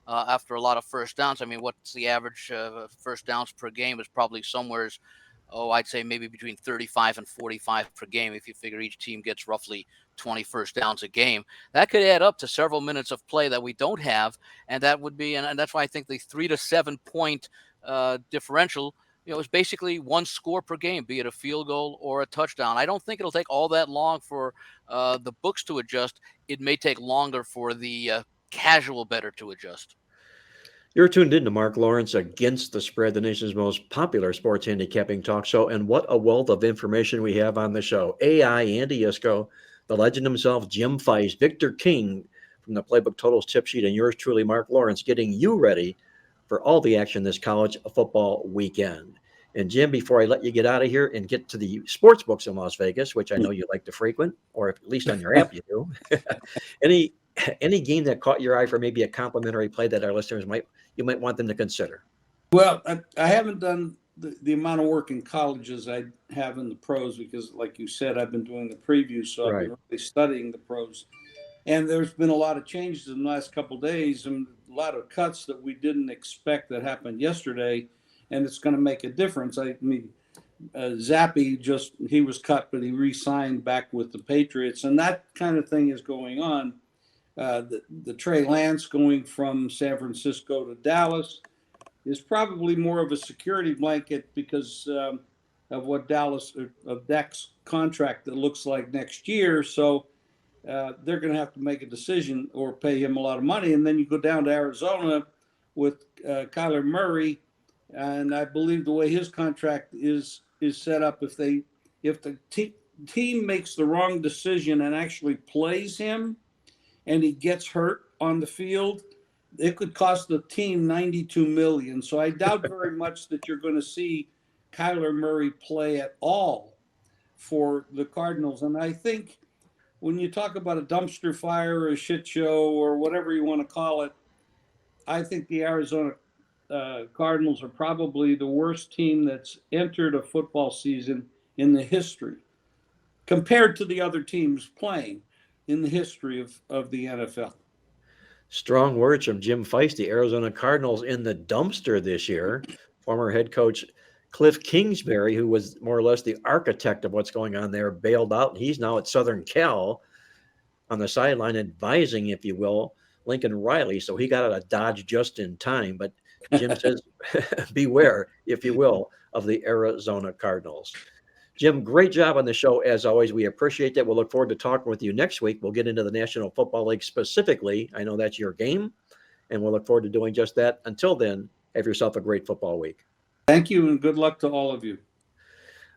after a lot of first downs. I mean, what's the average first downs per game is probably somewhere, I'd say maybe between 35 and 45 per game if you figure each team gets roughly 20 first downs a game. That could add up to several minutes of play that we don't have, and that would be, and that's why I think the 3 to 7 point differential, is basically one score per game, be it a field goal or a touchdown. I don't think it'll take all that long for the books to adjust. It may take longer for the casual bettor to adjust.
You're tuned in to Marc Lawrence Against the Spread, the nation's most popular sports handicapping talk show. And what a wealth of information we have on the show. AI, Andy Iskoe, the legend himself, Jim Feist, Victor King from the Playbook Totals Tip Sheet, and yours truly, Marc Lawrence, getting you ready for all the action this college football weekend. And Jim, before I let you get out of here and get to the sports books in Las Vegas, which I know you like to frequent, or at least on your app you do, any any game that caught your eye for maybe a complimentary play that our listeners might want them to consider?
Well, I haven't done the amount of work in college as I have in the pros because, like you said, I've been doing the previews, so I've
Right.
been really studying the pros. And there's been a lot of changes in the last couple of days and a lot of cuts that we didn't expect that happened yesterday, and it's going to make a difference. I mean, Zappy he was cut, but he re-signed back with the Patriots, and that kind of thing is going on. The Trey Lance going from San Francisco to Dallas is probably more of a security blanket because of what of Dak's contract that looks like next year. So they're going to have to make a decision or pay him a lot of money. And then you go down to Arizona with Kyler Murray, and I believe the way his contract is set up, if the team makes the wrong decision and actually plays him, and he gets hurt on the field, it could cost the team $92 million. So I doubt very much that you're going to see Kyler Murray play at all for the Cardinals. And I think when you talk about a dumpster fire or a shit show or whatever you want to call it, I think the Arizona Cardinals are probably the worst team that's entered a football season in the history compared to the other teams playing in the history of the NFL.
Strong words from Jim Feist. The Arizona Cardinals in the dumpster this year. Former head coach Cliff Kingsbury, who was more or less the architect of what's going on there, bailed out. He's now at Southern Cal on the sideline advising, if you will, Lincoln Riley. So he got out of Dodge just in time. But Jim says, beware, if you will, of the Arizona Cardinals. Jim, great job on the show. As always, we appreciate that. We'll look forward to talking with you next week. We'll get into the National Football League specifically. I know that's your game, and we'll look forward to doing just that. Until then, have yourself a great football week.
Thank you, and good luck to all of you.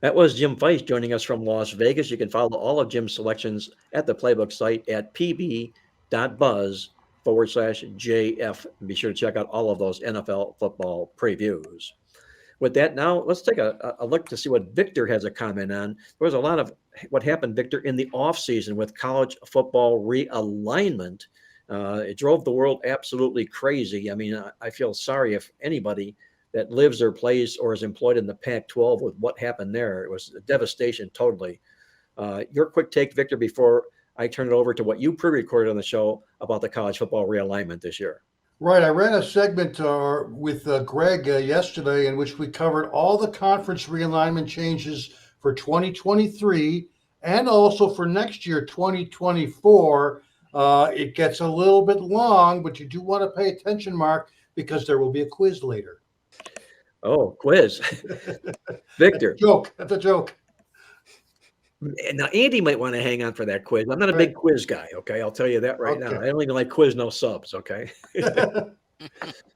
That was Jim Feist joining us from Las Vegas. You can follow all of Jim's selections at the Playbook site at pb.buzz/JF. And be sure to check out all of those NFL football previews. With that, now let's take a look to see what Victor has a comment on. There was a lot of what happened, Victor, in the offseason with college football realignment. It drove the world absolutely crazy. I mean, I feel sorry if anybody that lives or plays or is employed in the Pac-12 with what happened there. It was a devastation totally. Your quick take, Victor, before I turn it over to what you pre-recorded on the show about the college football realignment this year.
Right. I ran a segment with Greg yesterday in which we covered all the conference realignment changes for 2023 and also for next year, 2024. It gets a little bit long, but you do want to pay attention, Mark, because there will be a quiz later.
Oh, quiz. Victor.
That's a joke.
Now, Andy might want to hang on for that quiz. I'm not a big quiz guy, okay? I'll tell you that right now. I don't even like quiz, no subs, okay?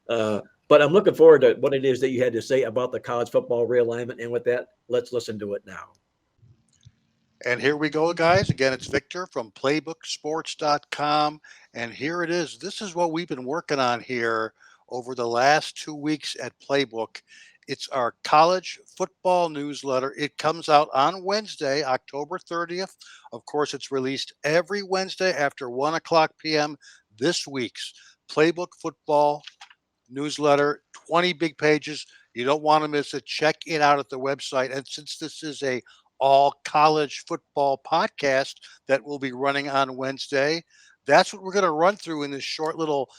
But I'm looking forward to what it is that you had to say about the college football realignment. And with that, let's listen to it now.
And here we go, guys. Again, it's Victor from playbooksports.com. And here it is. This is what we've been working on here over the last 2 weeks at Playbook. It's our college football newsletter. It comes out on Wednesday, October 30th. Of course, it's released every Wednesday after 1 o'clock p.m. This week's Playbook football newsletter, 20 big pages. You don't want to miss it. Check it out at the website. And since this is a all college football podcast that will be running on Wednesday, that's what we're going to run through in this short little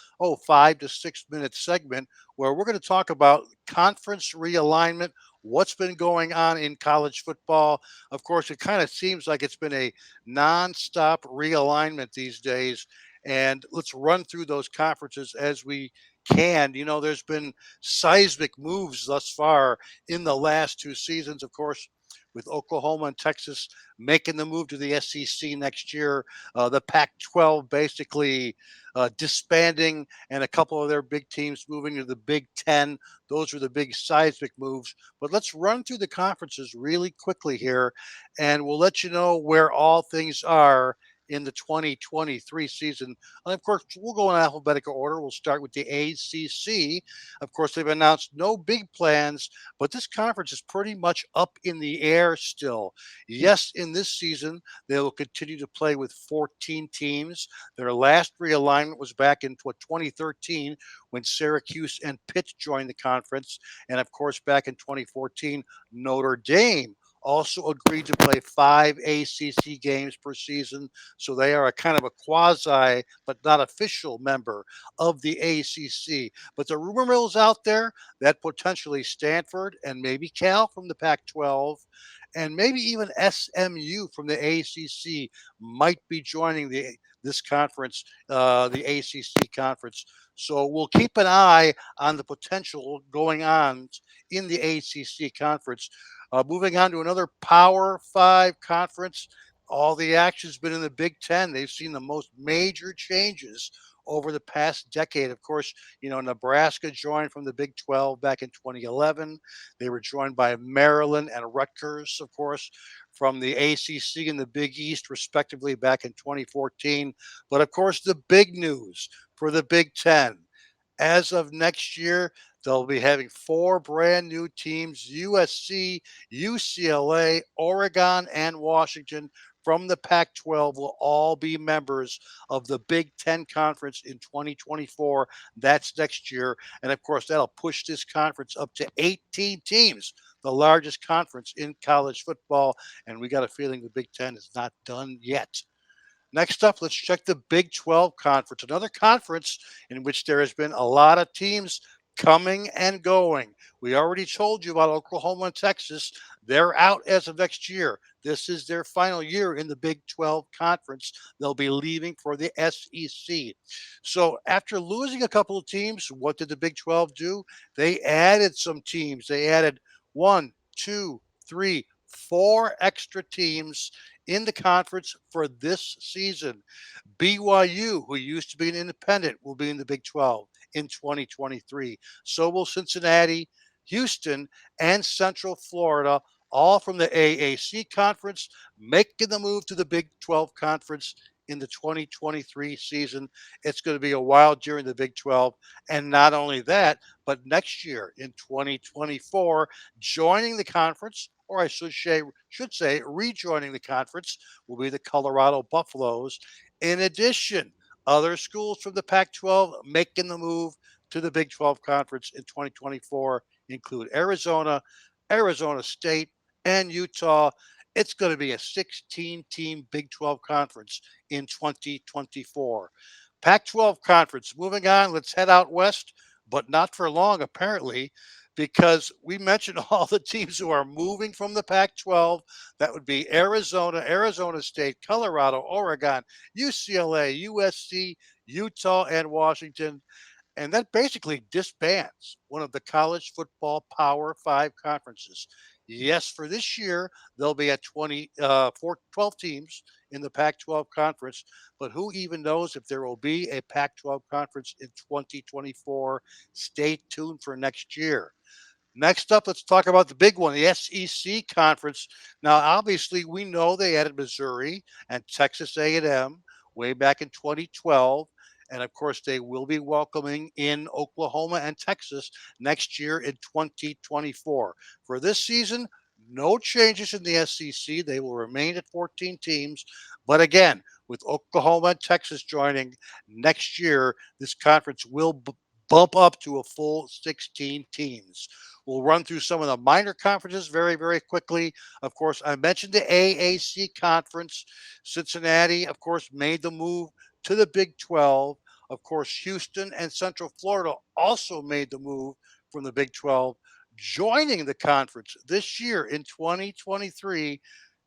5 to 6 minute segment where we're going to talk about conference realignment, what's been going on in college football. Of course, it kind of seems like it's been a nonstop realignment these days. And let's run through those conferences as we can. You know, there's been seismic moves thus far in the last 2 seasons, of course, with Oklahoma and Texas making the move to the SEC next year, the Pac-12 basically disbanding, and a couple of their big teams moving to the Big Ten. Those are the big seismic moves. But let's run through the conferences really quickly here, and we'll let you know where all things are in the 2023 season. And of course, we'll go in alphabetical order. We'll start with the ACC. Of course, they've announced no big plans, but this conference is pretty much up in the air still. Yes, in this season, they will continue to play with 14 teams. Their last realignment was back in 2013 when Syracuse and Pitt joined the conference. And of course, back in 2014, Notre Dame also agreed to play 5 ACC games per season. So they are a kind of a quasi, but not official member of the ACC. But the rumor mill is out there that potentially Stanford and maybe Cal from the Pac 12 and maybe even SMU from the ACC might be joining this conference, the ACC conference. So we'll keep an eye on the potential going on in the ACC conference. Moving on to another Power 5 conference, all the action's been in the Big Ten. They've seen the most major changes over the past decade. Of course, Nebraska joined from the Big 12 back in 2011. They were joined by Maryland and Rutgers, of course, from the ACC and the Big East, respectively, back in 2014. But of course, the big news for the Big Ten. As of next year, they'll be having 4 brand new teams: USC, UCLA, Oregon, and Washington from the Pac 12 will all be members of the Big Ten Conference in 2024. That's next year. And of course, that'll push this conference up to 18 teams, the largest conference in college football. And we got a feeling the Big Ten is not done yet. Next up, let's check the Big 12 Conference, another conference in which there has been a lot of teams coming and going. We already told you about Oklahoma and Texas. They're out as of next year. This is their final year in the Big 12 Conference. They'll be leaving for the SEC. So after losing a couple of teams, what did the Big 12 do? They added some teams. They added 1, 2, 3, 4 extra teams in the conference for this season. BYU, who used to be an independent, will be in the Big 12 in 2023. So will Cincinnati, Houston, and Central Florida, all from the AAC conference, making the move to the Big 12 conference in the 2023 season. It's going to be a wild year in the Big 12. And not only that, but next year in 2024, joining the conference, or I should say rejoining the conference, will be the Colorado Buffaloes. In addition, other schools from the Pac-12 making the move to the Big 12 Conference in 2024 include Arizona, Arizona State, and Utah. It's going to be a 16-team Big 12 Conference in 2024. Pac-12 Conference. Moving on, let's head out west, but not for long, apparently, because we mentioned all the teams who are moving from the Pac-12. That would be Arizona, Arizona State, Colorado, Oregon, UCLA, USC, Utah, and Washington. And that basically disbands one of the college football Power 5 conferences. Yes, for this year, they'll be at 12 teams in the Pac 12 conference, but who even knows if there will be a Pac 12 conference in 2024? Stay tuned for next year. Next up, let's talk about the big one, the SEC conference. Now, obviously, we know they added Missouri and Texas A&M way back in 2012. And of course, they will be welcoming in Oklahoma and Texas next year in 2024. For this season, no changes in the SEC. They will remain at 14 teams. But again, with Oklahoma and Texas joining next year, this conference will bump up to a full 16 teams. We'll run through some of the minor conferences very, very quickly. Of course, I mentioned the AAC conference. Cincinnati, of course, made the move to the Big 12. Of course, Houston and Central Florida also made the move from the Big 12, joining the conference this year in 2023.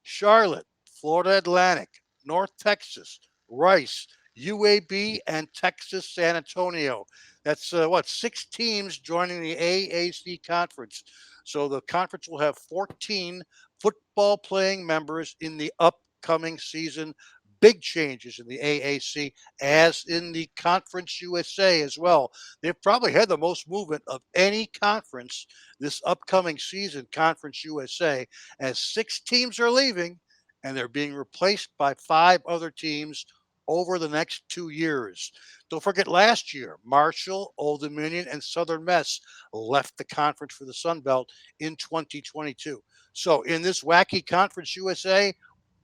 Charlotte, Florida Atlantic, North Texas, Rice, UAB, and Texas San Antonio. That's 6 teams joining the AAC conference. So the conference will have 14 football playing members in the upcoming season. Big changes in the AAC, as in the Conference USA as well. They've probably had the most movement of any conference this upcoming season, Conference USA, as 6 teams are leaving and they're being replaced by 5 other teams over the next 2 years. Don't forget last year, Marshall, Old Dominion, and Southern Miss left the conference for the Sun Belt in 2022. So in this wacky Conference USA,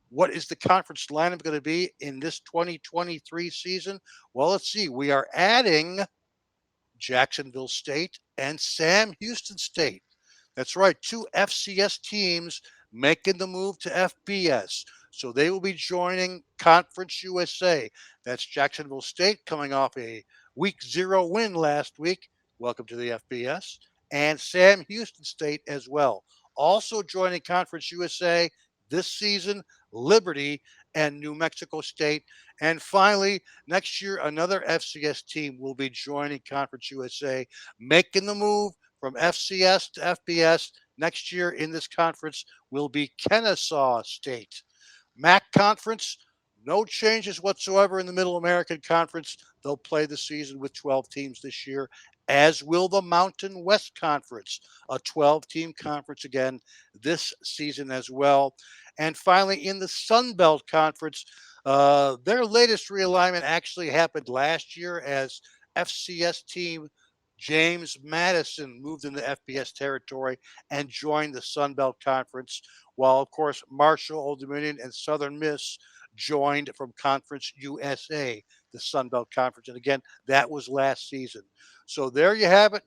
what is the conference lineup going to be in this 2023 season? Well, let's see. We are adding Jacksonville State and Sam Houston State. That's right, 2 FCS teams making the move to FBS. So they will be joining Conference USA. That's Jacksonville State coming off a week 0 win last week. Welcome to the FBS. And Sam Houston State as well. Also joining Conference USA this season, Liberty and New Mexico State. And finally, next year, another FCS team will be joining Conference USA, making the move from FCS to FBS. Next year in this conference will be Kennesaw State. MAC Conference, no changes whatsoever in the Middle American Conference. They'll play the season with 12 teams this year, as will the Mountain West Conference, a 12-team conference again this season as well. And finally, in the Sun Belt Conference, their latest realignment actually happened last year as FCS team James Madison moved into FBS territory and joined the Sun Belt Conference, while, of course, Marshall, Old Dominion, and Southern Miss joined from Conference USA, the Sun Belt Conference. And again, that was last season. So there you have it.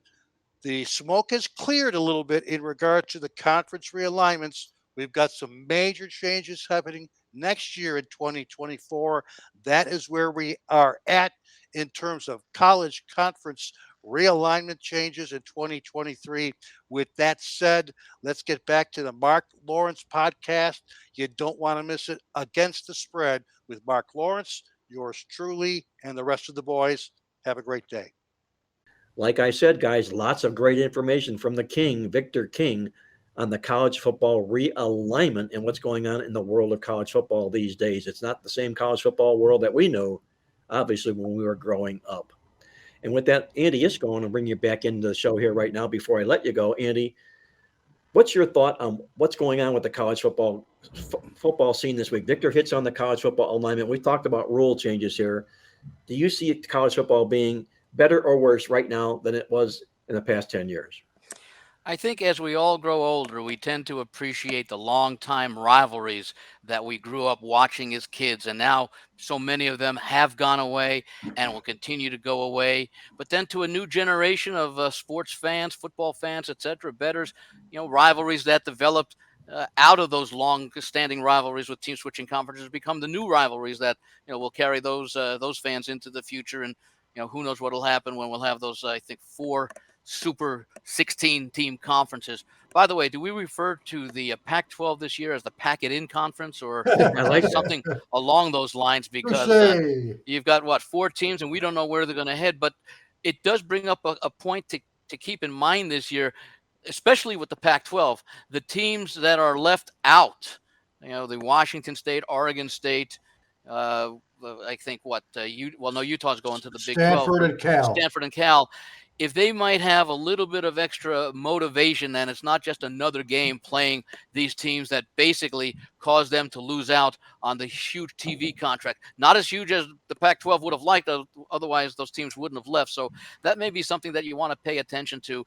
The smoke has cleared a little bit in regard to the conference realignments. We've got some major changes happening next year in 2024. That is where we are at in terms of college conference realignment changes in 2023. With that said, let's get back to the Marc Lawrence podcast. You don't want to miss it. Against the Spread with Marc Lawrence, yours truly, and the rest of the boys. Have a great day.
Like I said, guys, lots of great information from the King, Victor King, on the college football realignment and what's going on in the world of college football these days. It's not the same college football world that we know, obviously, when we were growing up. And with that, Andy Iskoe, I want to bring you back into the show here right now before I let you go. Andy, what's your thought on what's going on with the college football scene this week? Victor hits on the college football alignment. We talked about rule changes here. Do you see college football being better or worse right now than it was in the past 10 years?
I think as we all grow older, we tend to appreciate the long-time rivalries that we grew up watching as kids. And now so many of them have gone away and will continue to go away. But then to a new generation of sports fans, football fans, etc., bettors, rivalries that developed out of those long-standing rivalries with team switching conferences become the new rivalries that will carry those fans into the future. And who knows what will happen when we'll have those, I think, 4 Super 16-team conferences. By the way, do we refer to the Pac-12 this year as the Pack-It-In Conference or
I like
something along those lines? Because you've got, 4 teams, and we don't know where they're going to head. But it does bring up a point to keep in mind this year, especially with the Pac-12. The teams that are left out, the Washington State, Oregon State, I think Utah's going to the Big 12. Stanford and Cal. If they might have a little bit of extra motivation, then it's not just another game playing these teams that basically cause them to lose out on the huge TV contract. Not as huge as the Pac-12 would have liked, otherwise those teams wouldn't have left. So that may be something that you want to pay attention to.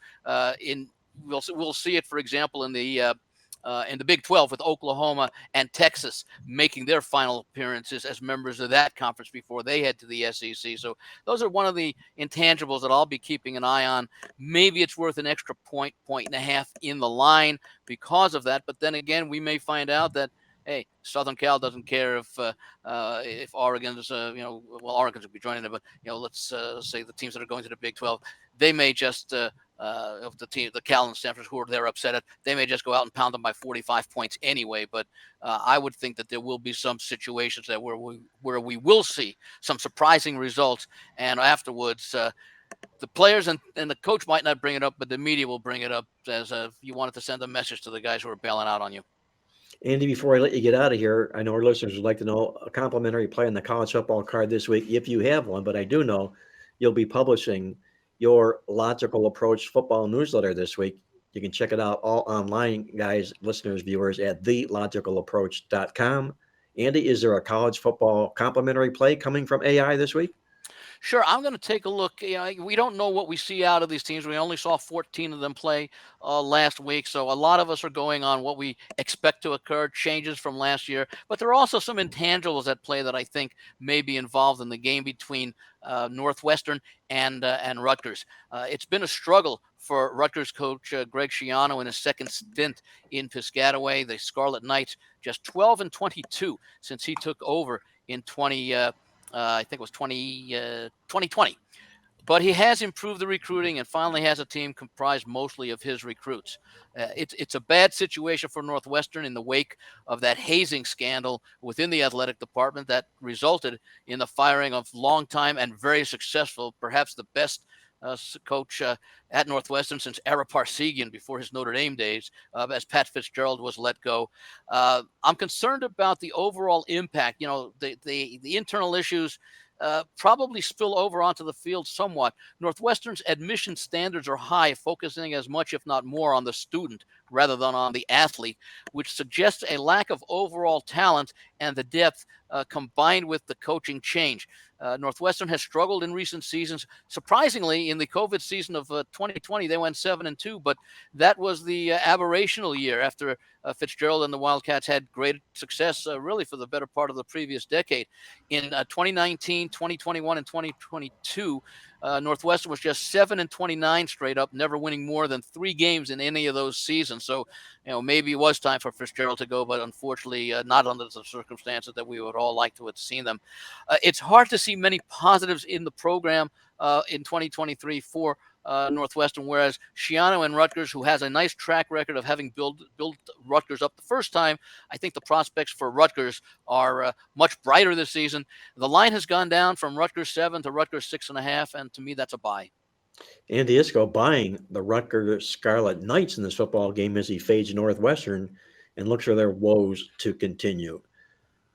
We'll see it, for example, in the Big 12 with Oklahoma and Texas making their final appearances as members of that conference before they head to the SEC. So those are one of the intangibles that I'll be keeping an eye on. Maybe it's worth an extra point and a half in the line because of that. But then again, we may find out that, hey, Southern Cal doesn't care if Oregon's, Oregon's will be joining it, but let's say the teams that are going to the Big 12, they may just of the Cal and Stanford who are there upset at, they may just go out and pound them by 45 points anyway. But I would think that there will be some situations that where we will see some surprising results, and afterwards the players and the coach might not bring it up, but the media will bring it up as you wanted to send a message to the guys who are bailing out on you.
Andy, before I let you get out of here, I know our listeners would like to know a complimentary play on the college football card this week, if you have one, but I do know you'll be publishing your Logical Approach football newsletter this week. You can check it out all online, guys, listeners, viewers, at thelogicalapproach.com. Andy, is there a college football complimentary play coming from AI this week?
Sure, I'm going to take a look. We don't know what we see out of these teams. We only saw 14 of them play last week, so a lot of us are going on what we expect to occur, changes from last year. But there are also some intangibles at play that I think may be involved in the game between Northwestern and Rutgers. It's been a struggle for Rutgers coach Greg Schiano in his second stint in Piscataway. The Scarlet Knights just 12-22 since he took over in 2020. But he has improved the recruiting and finally has a team comprised mostly of his recruits. It's a bad situation for Northwestern in the wake of that hazing scandal within the athletic department that resulted in the firing of longtime and very successful, perhaps the best coach at Northwestern since Ara Parsegian before his Notre Dame days, as Pat Fitzgerald was let go. I'm concerned about the overall impact. The internal issues probably spill over onto the field somewhat. Northwestern's admission standards are high, focusing as much, if not more, on the student rather than on the athlete, which suggests a lack of overall talent and the depth combined with the coaching change. Northwestern has struggled in recent seasons. Surprisingly, in the COVID season of 2020, they went 7-2, but that was the aberrational year after Fitzgerald and the Wildcats had great success really for the better part of the previous decade. In 2019, 2021, and 2022, Northwestern was just 7-29 straight up, never winning more than 3 games in any of those seasons. So, maybe it was time for Fitzgerald to go, but unfortunately not under the circumstances that we would all like to have seen them. It's hard to see many positives in the program in 2023 for Northwestern, whereas Schiano and Rutgers, who has a nice track record of having built Rutgers up the first time, I think the prospects for Rutgers are much brighter this season. The line has gone down from Rutgers 7 to Rutgers 6.5, and to me, that's a buy.
Andy Iskoe buying the Rutgers Scarlet Knights in this football game as he fades Northwestern and looks for their woes to continue.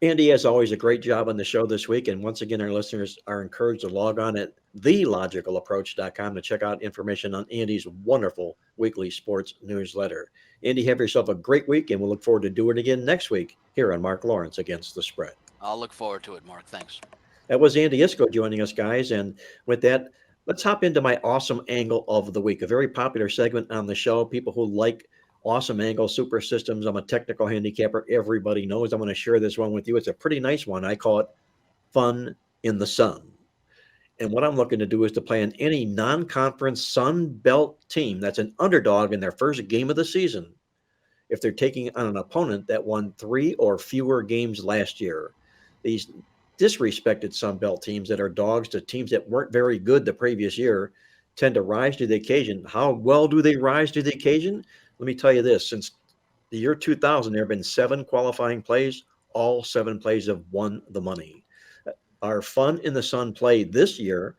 Andy, as always, a great job on the show this week. And once again, our listeners are encouraged to log on at thelogicalapproach.com to check out information on Andy's wonderful weekly sports newsletter. Andy, have yourself a great week, and we'll look forward to doing it again next week here on Marc Lawrence Against the Spread.
I'll look forward to it, Mark. Thanks.
That was Andy Iskoe joining us, guys. And with that, let's hop into my awesome angle of the week, a very popular segment on the show. People who like awesome angle super systems. I'm a technical handicapper. Everybody knows. I'm going to share this one with you. It's a pretty nice one. I call it Fun in the Sun. And what I'm looking to do is to play on any non-conference Sun Belt team that's an underdog in their first game of the season if they're taking on an opponent that won 3 or fewer games last year. These disrespected Sun Belt teams that are dogs to teams that weren't very good the previous year tend to rise to the occasion. How well do they rise to the occasion? Let me tell you this. Since the year 2000, there have been 7 qualifying plays. All 7 plays have won the money. Our Fun in the Sun play this year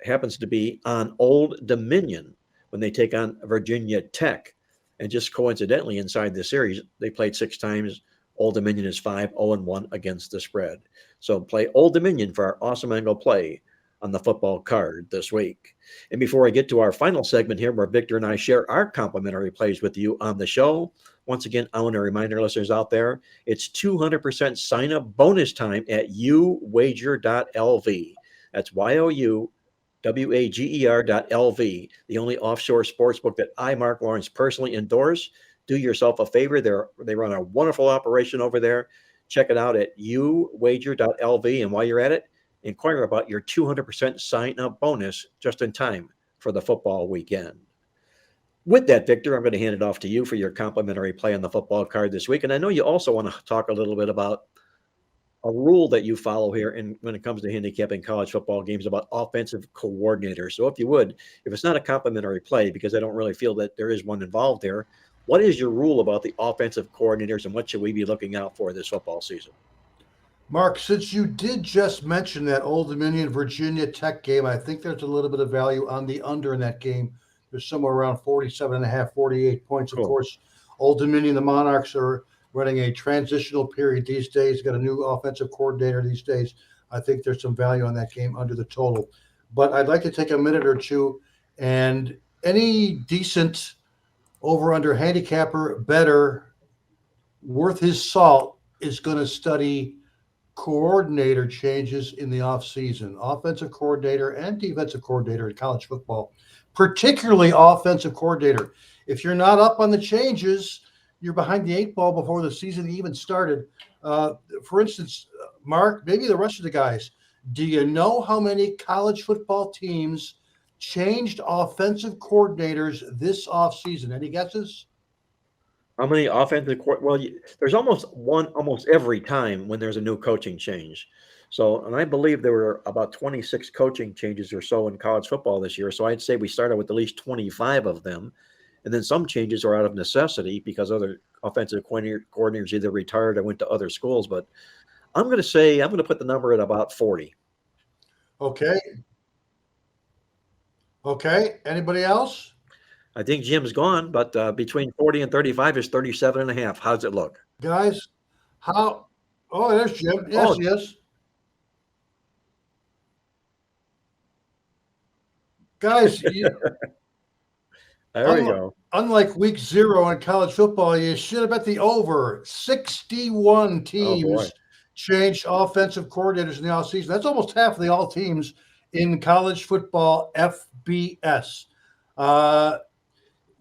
happens to be on Old Dominion when they take on Virginia Tech. And just coincidentally, inside the series, they played 6 times. Old Dominion is 5-0-1 against the spread. So play Old Dominion for our awesome angle play on the football card this week. And before I get to our final segment here, where Victor and I share our complimentary plays with you on the show, once again, I want to remind our listeners out there, it's 200% sign-up bonus time at youwager.lv. That's YOUWAGER.lv, the only offshore sportsbook that I, Marc Lawrence, personally endorse. Do yourself a favor. They run a wonderful operation over there. Check it out at youwager.lv. And while you're at it, inquire about your 200% sign-up bonus just in time for the football weekend. With that, Victor, I'm going to hand it off to you for your complimentary play on the football card this week. And I know you also want to talk a little bit about a rule that you follow here when it comes to handicapping college football games about offensive coordinators. So if you would, if it's not a complimentary play, because I don't really feel that there is one involved there, what is your rule about the offensive coordinators and what should we be looking out for this football season?
Mark, since you did just mention that Old Dominion Virginia Tech game, I think there's a little bit of value on the under in that game. There's somewhere around 47.5, 48 points.
Cool.
Of course, Old Dominion, the Monarchs are running a transitional period these days, got a new offensive coordinator these days. I think there's some value on that game under the total. But I'd like to take a minute or two, and any decent over under handicapper better worth his salt is going to study coordinator changes in the offseason, offensive coordinator and defensive coordinator in college football, particularly offensive coordinator. If you're not up on the changes, you're behind the eight ball before the season even started. For instance, Mark, maybe the rest of the guys, do you know how many college football teams changed offensive coordinators this offseason? Any guesses?
How many offensive well, there's almost every time when there's a new coaching change. So, and I believe there were about 26 coaching changes or so in college football this year. So I'd say we started with at least 25 of them. And then some changes are out of necessity because other offensive coordinators either retired or went to other schools. But I'm going to put the number at about 40.
Okay. Anybody else?
I think Jim's gone, but between 40 and 35 is 37 and a half. How's it look?
Guys, how? Oh, there's Jim. Yes, yes. Guys,
there we go.
Unlike week 0 in college football, you should have bet the over. 61 teams changed offensive coordinators in the offseason. That's almost half of the all teams in college football FBS.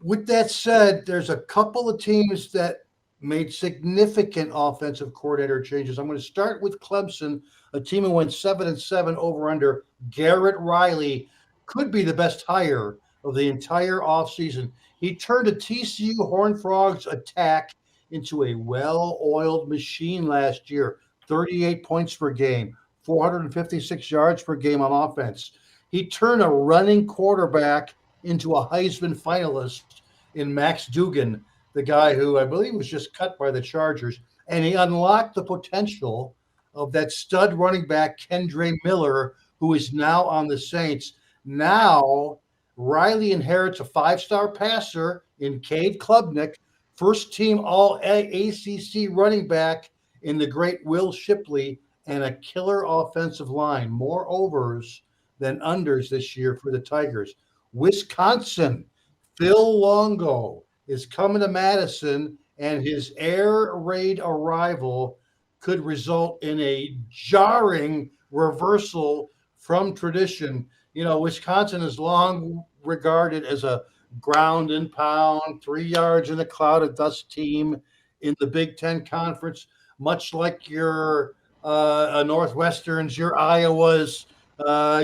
With that said, there's a couple of teams that made significant offensive coordinator changes. I'm going to start with Clemson, a team who went 7-7 over under. Garrett Riley could be the best hire of the entire offseason. He turned a TCU Horned Frogs attack into a well-oiled machine last year. 38 points per game, 456 yards per game on offense. He turned a running quarterback into a Heisman finalist in Max Duggan, the guy who I believe was just cut by the Chargers. And he unlocked the potential of that stud running back, Kendre Miller, who is now on the Saints. Now, Riley inherits a 5-star passer in Cade Klubnik, first-team All-ACC running back in the great Will Shipley, and a killer offensive line. More overs than unders this year for the Tigers. Wisconsin, Phil Longo is coming to Madison, and his air raid arrival could result in a jarring reversal from tradition. You know, Wisconsin is long regarded as a ground and pound, 3 yards in a cloud of dust team in the Big Ten Conference, much like your Northwesterns, your Iowas,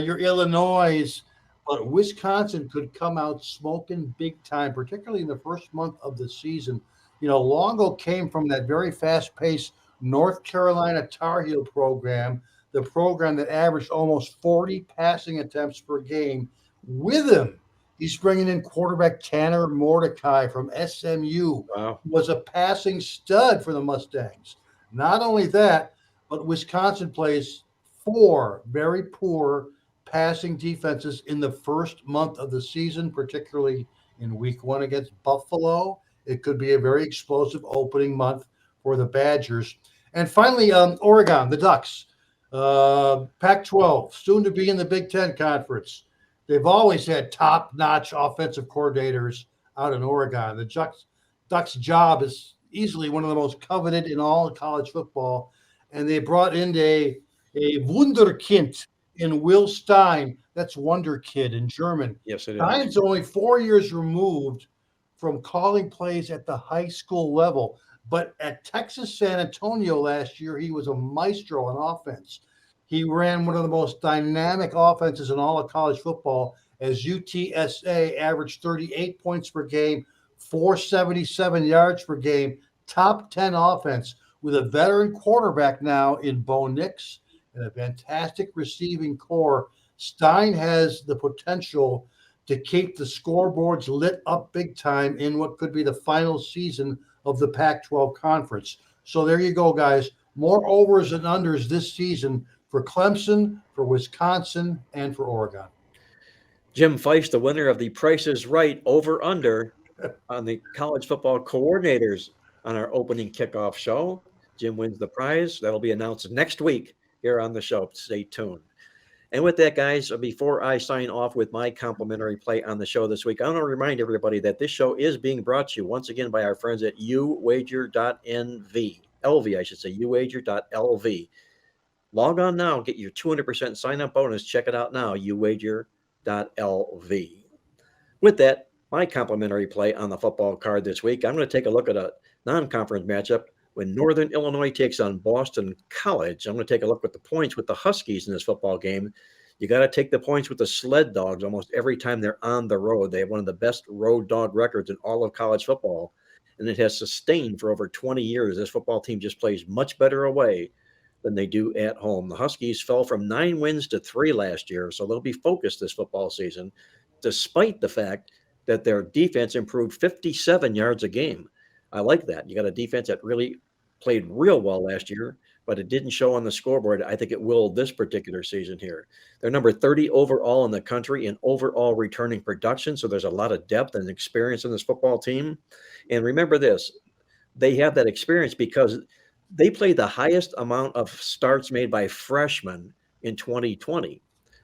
your Illinois. But Wisconsin could come out smoking big time, particularly in the first month of the season. You know, Longo came from that very fast-paced North Carolina Tar Heel program, the program that averaged almost 40 passing attempts per game. With him, he's bringing in quarterback Tanner Mordecai from SMU,
Wow.
who was a passing stud for the Mustangs. Not only that, but Wisconsin plays 4 very poor passing defenses in the first month of the season, particularly in week 1 against Buffalo. It could be a very explosive opening month for the Badgers. And finally, Oregon, the Ducks, Pac-12, soon to be in the Big Ten Conference. They've always had top-notch offensive coordinators out in Oregon. The Ducks' job is easily one of the most coveted in all of college football. And they brought in a Wunderkind in Will Stein. That's Wonder Kid in German.
Yes, it is.
Stein's only 4 years removed from calling plays at the high school level. But at Texas San Antonio last year, he was a maestro on offense. He ran one of the most dynamic offenses in all of college football, as UTSA averaged 38 points per game, 477 yards per game, top 10 offense with a veteran quarterback now in Bo Nix and a fantastic receiving core. Stein has the potential to keep the scoreboards lit up big time in what could be the final season of the Pac-12 conference. So there you go, guys. More overs and unders this season for Clemson, for Wisconsin, and for Oregon.
Jim Feist, the winner of the Price is Right over-under on the college football coordinators on our opening kickoff show. Jim wins the prize. That'll be announced next week here on the show. Stay tuned. And with that, guys, before I sign off with my complimentary play on the show this week, I want to remind everybody that this show is being brought to you once again by our friends at uwager.nv. LV, I should say, uwager.lv. Log on now, get your 200% sign-up bonus. Check it out now, uwager.lv. With that, my complimentary play on the football card this week, I'm going to take a look at a non-conference matchup when Northern Illinois takes on Boston College. I'm going to take a look at the points with the Huskies in this football game. You got to take the points with the Sled Dogs almost every time they're on the road. They have one of the best road dog records in all of college football, and it has sustained for over 20 years. This football team just plays much better away than they do at home. The Huskies fell from 9 wins to 3 last year, so they'll be focused this football season, despite the fact that their defense improved 57 yards a game. I like that. You got a defense that really played real well last year, but it didn't show on the scoreboard. I think it will this particular season here. They're number 30 overall in the country in overall returning production, so there's a lot of depth and experience in this football team. And remember this, they have that experience because they played the highest amount of starts made by freshmen in 2020.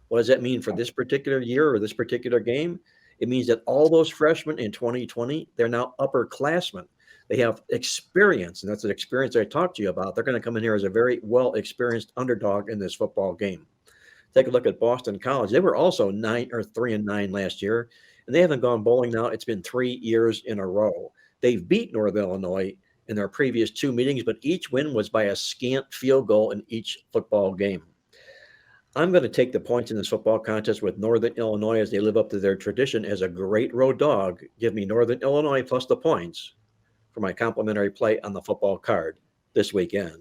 What does that mean for this particular year or this particular game? It means that all those freshmen in 2020, they're now upperclassmen. They have experience, and that's an experience I talked to you about. They're going to come in here as a very well-experienced underdog in this football game. Take a look at Boston College. They were also 3-9 last year, and they haven't gone bowling now. It's been 3 years in a row. They've beat Northern Illinois in their previous 2 meetings, but each win was by a scant field goal in each football game. I'm going to take the points in this football contest with Northern Illinois as they live up to their tradition as a great road dog. Give me Northern Illinois plus the points for my complimentary play on the football card this weekend.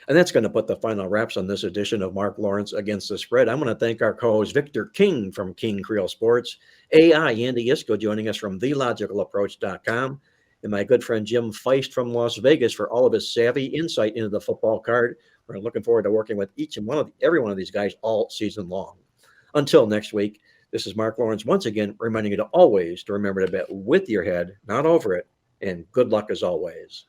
And that's going to put the final wraps on this edition of Marc Lawrence Against the Spread. I'm going to thank our co-host Victor King from King Creole Sports, AI Andy Iskoe joining us from TheLogicalApproach.com, and my good friend Jim Feist from Las Vegas for all of his savvy insight into the football card. We're looking forward to working with every one of these guys all season long. Until next week, this is Marc Lawrence once again reminding you to always to remember to bet with your head, not over it, and good luck as always.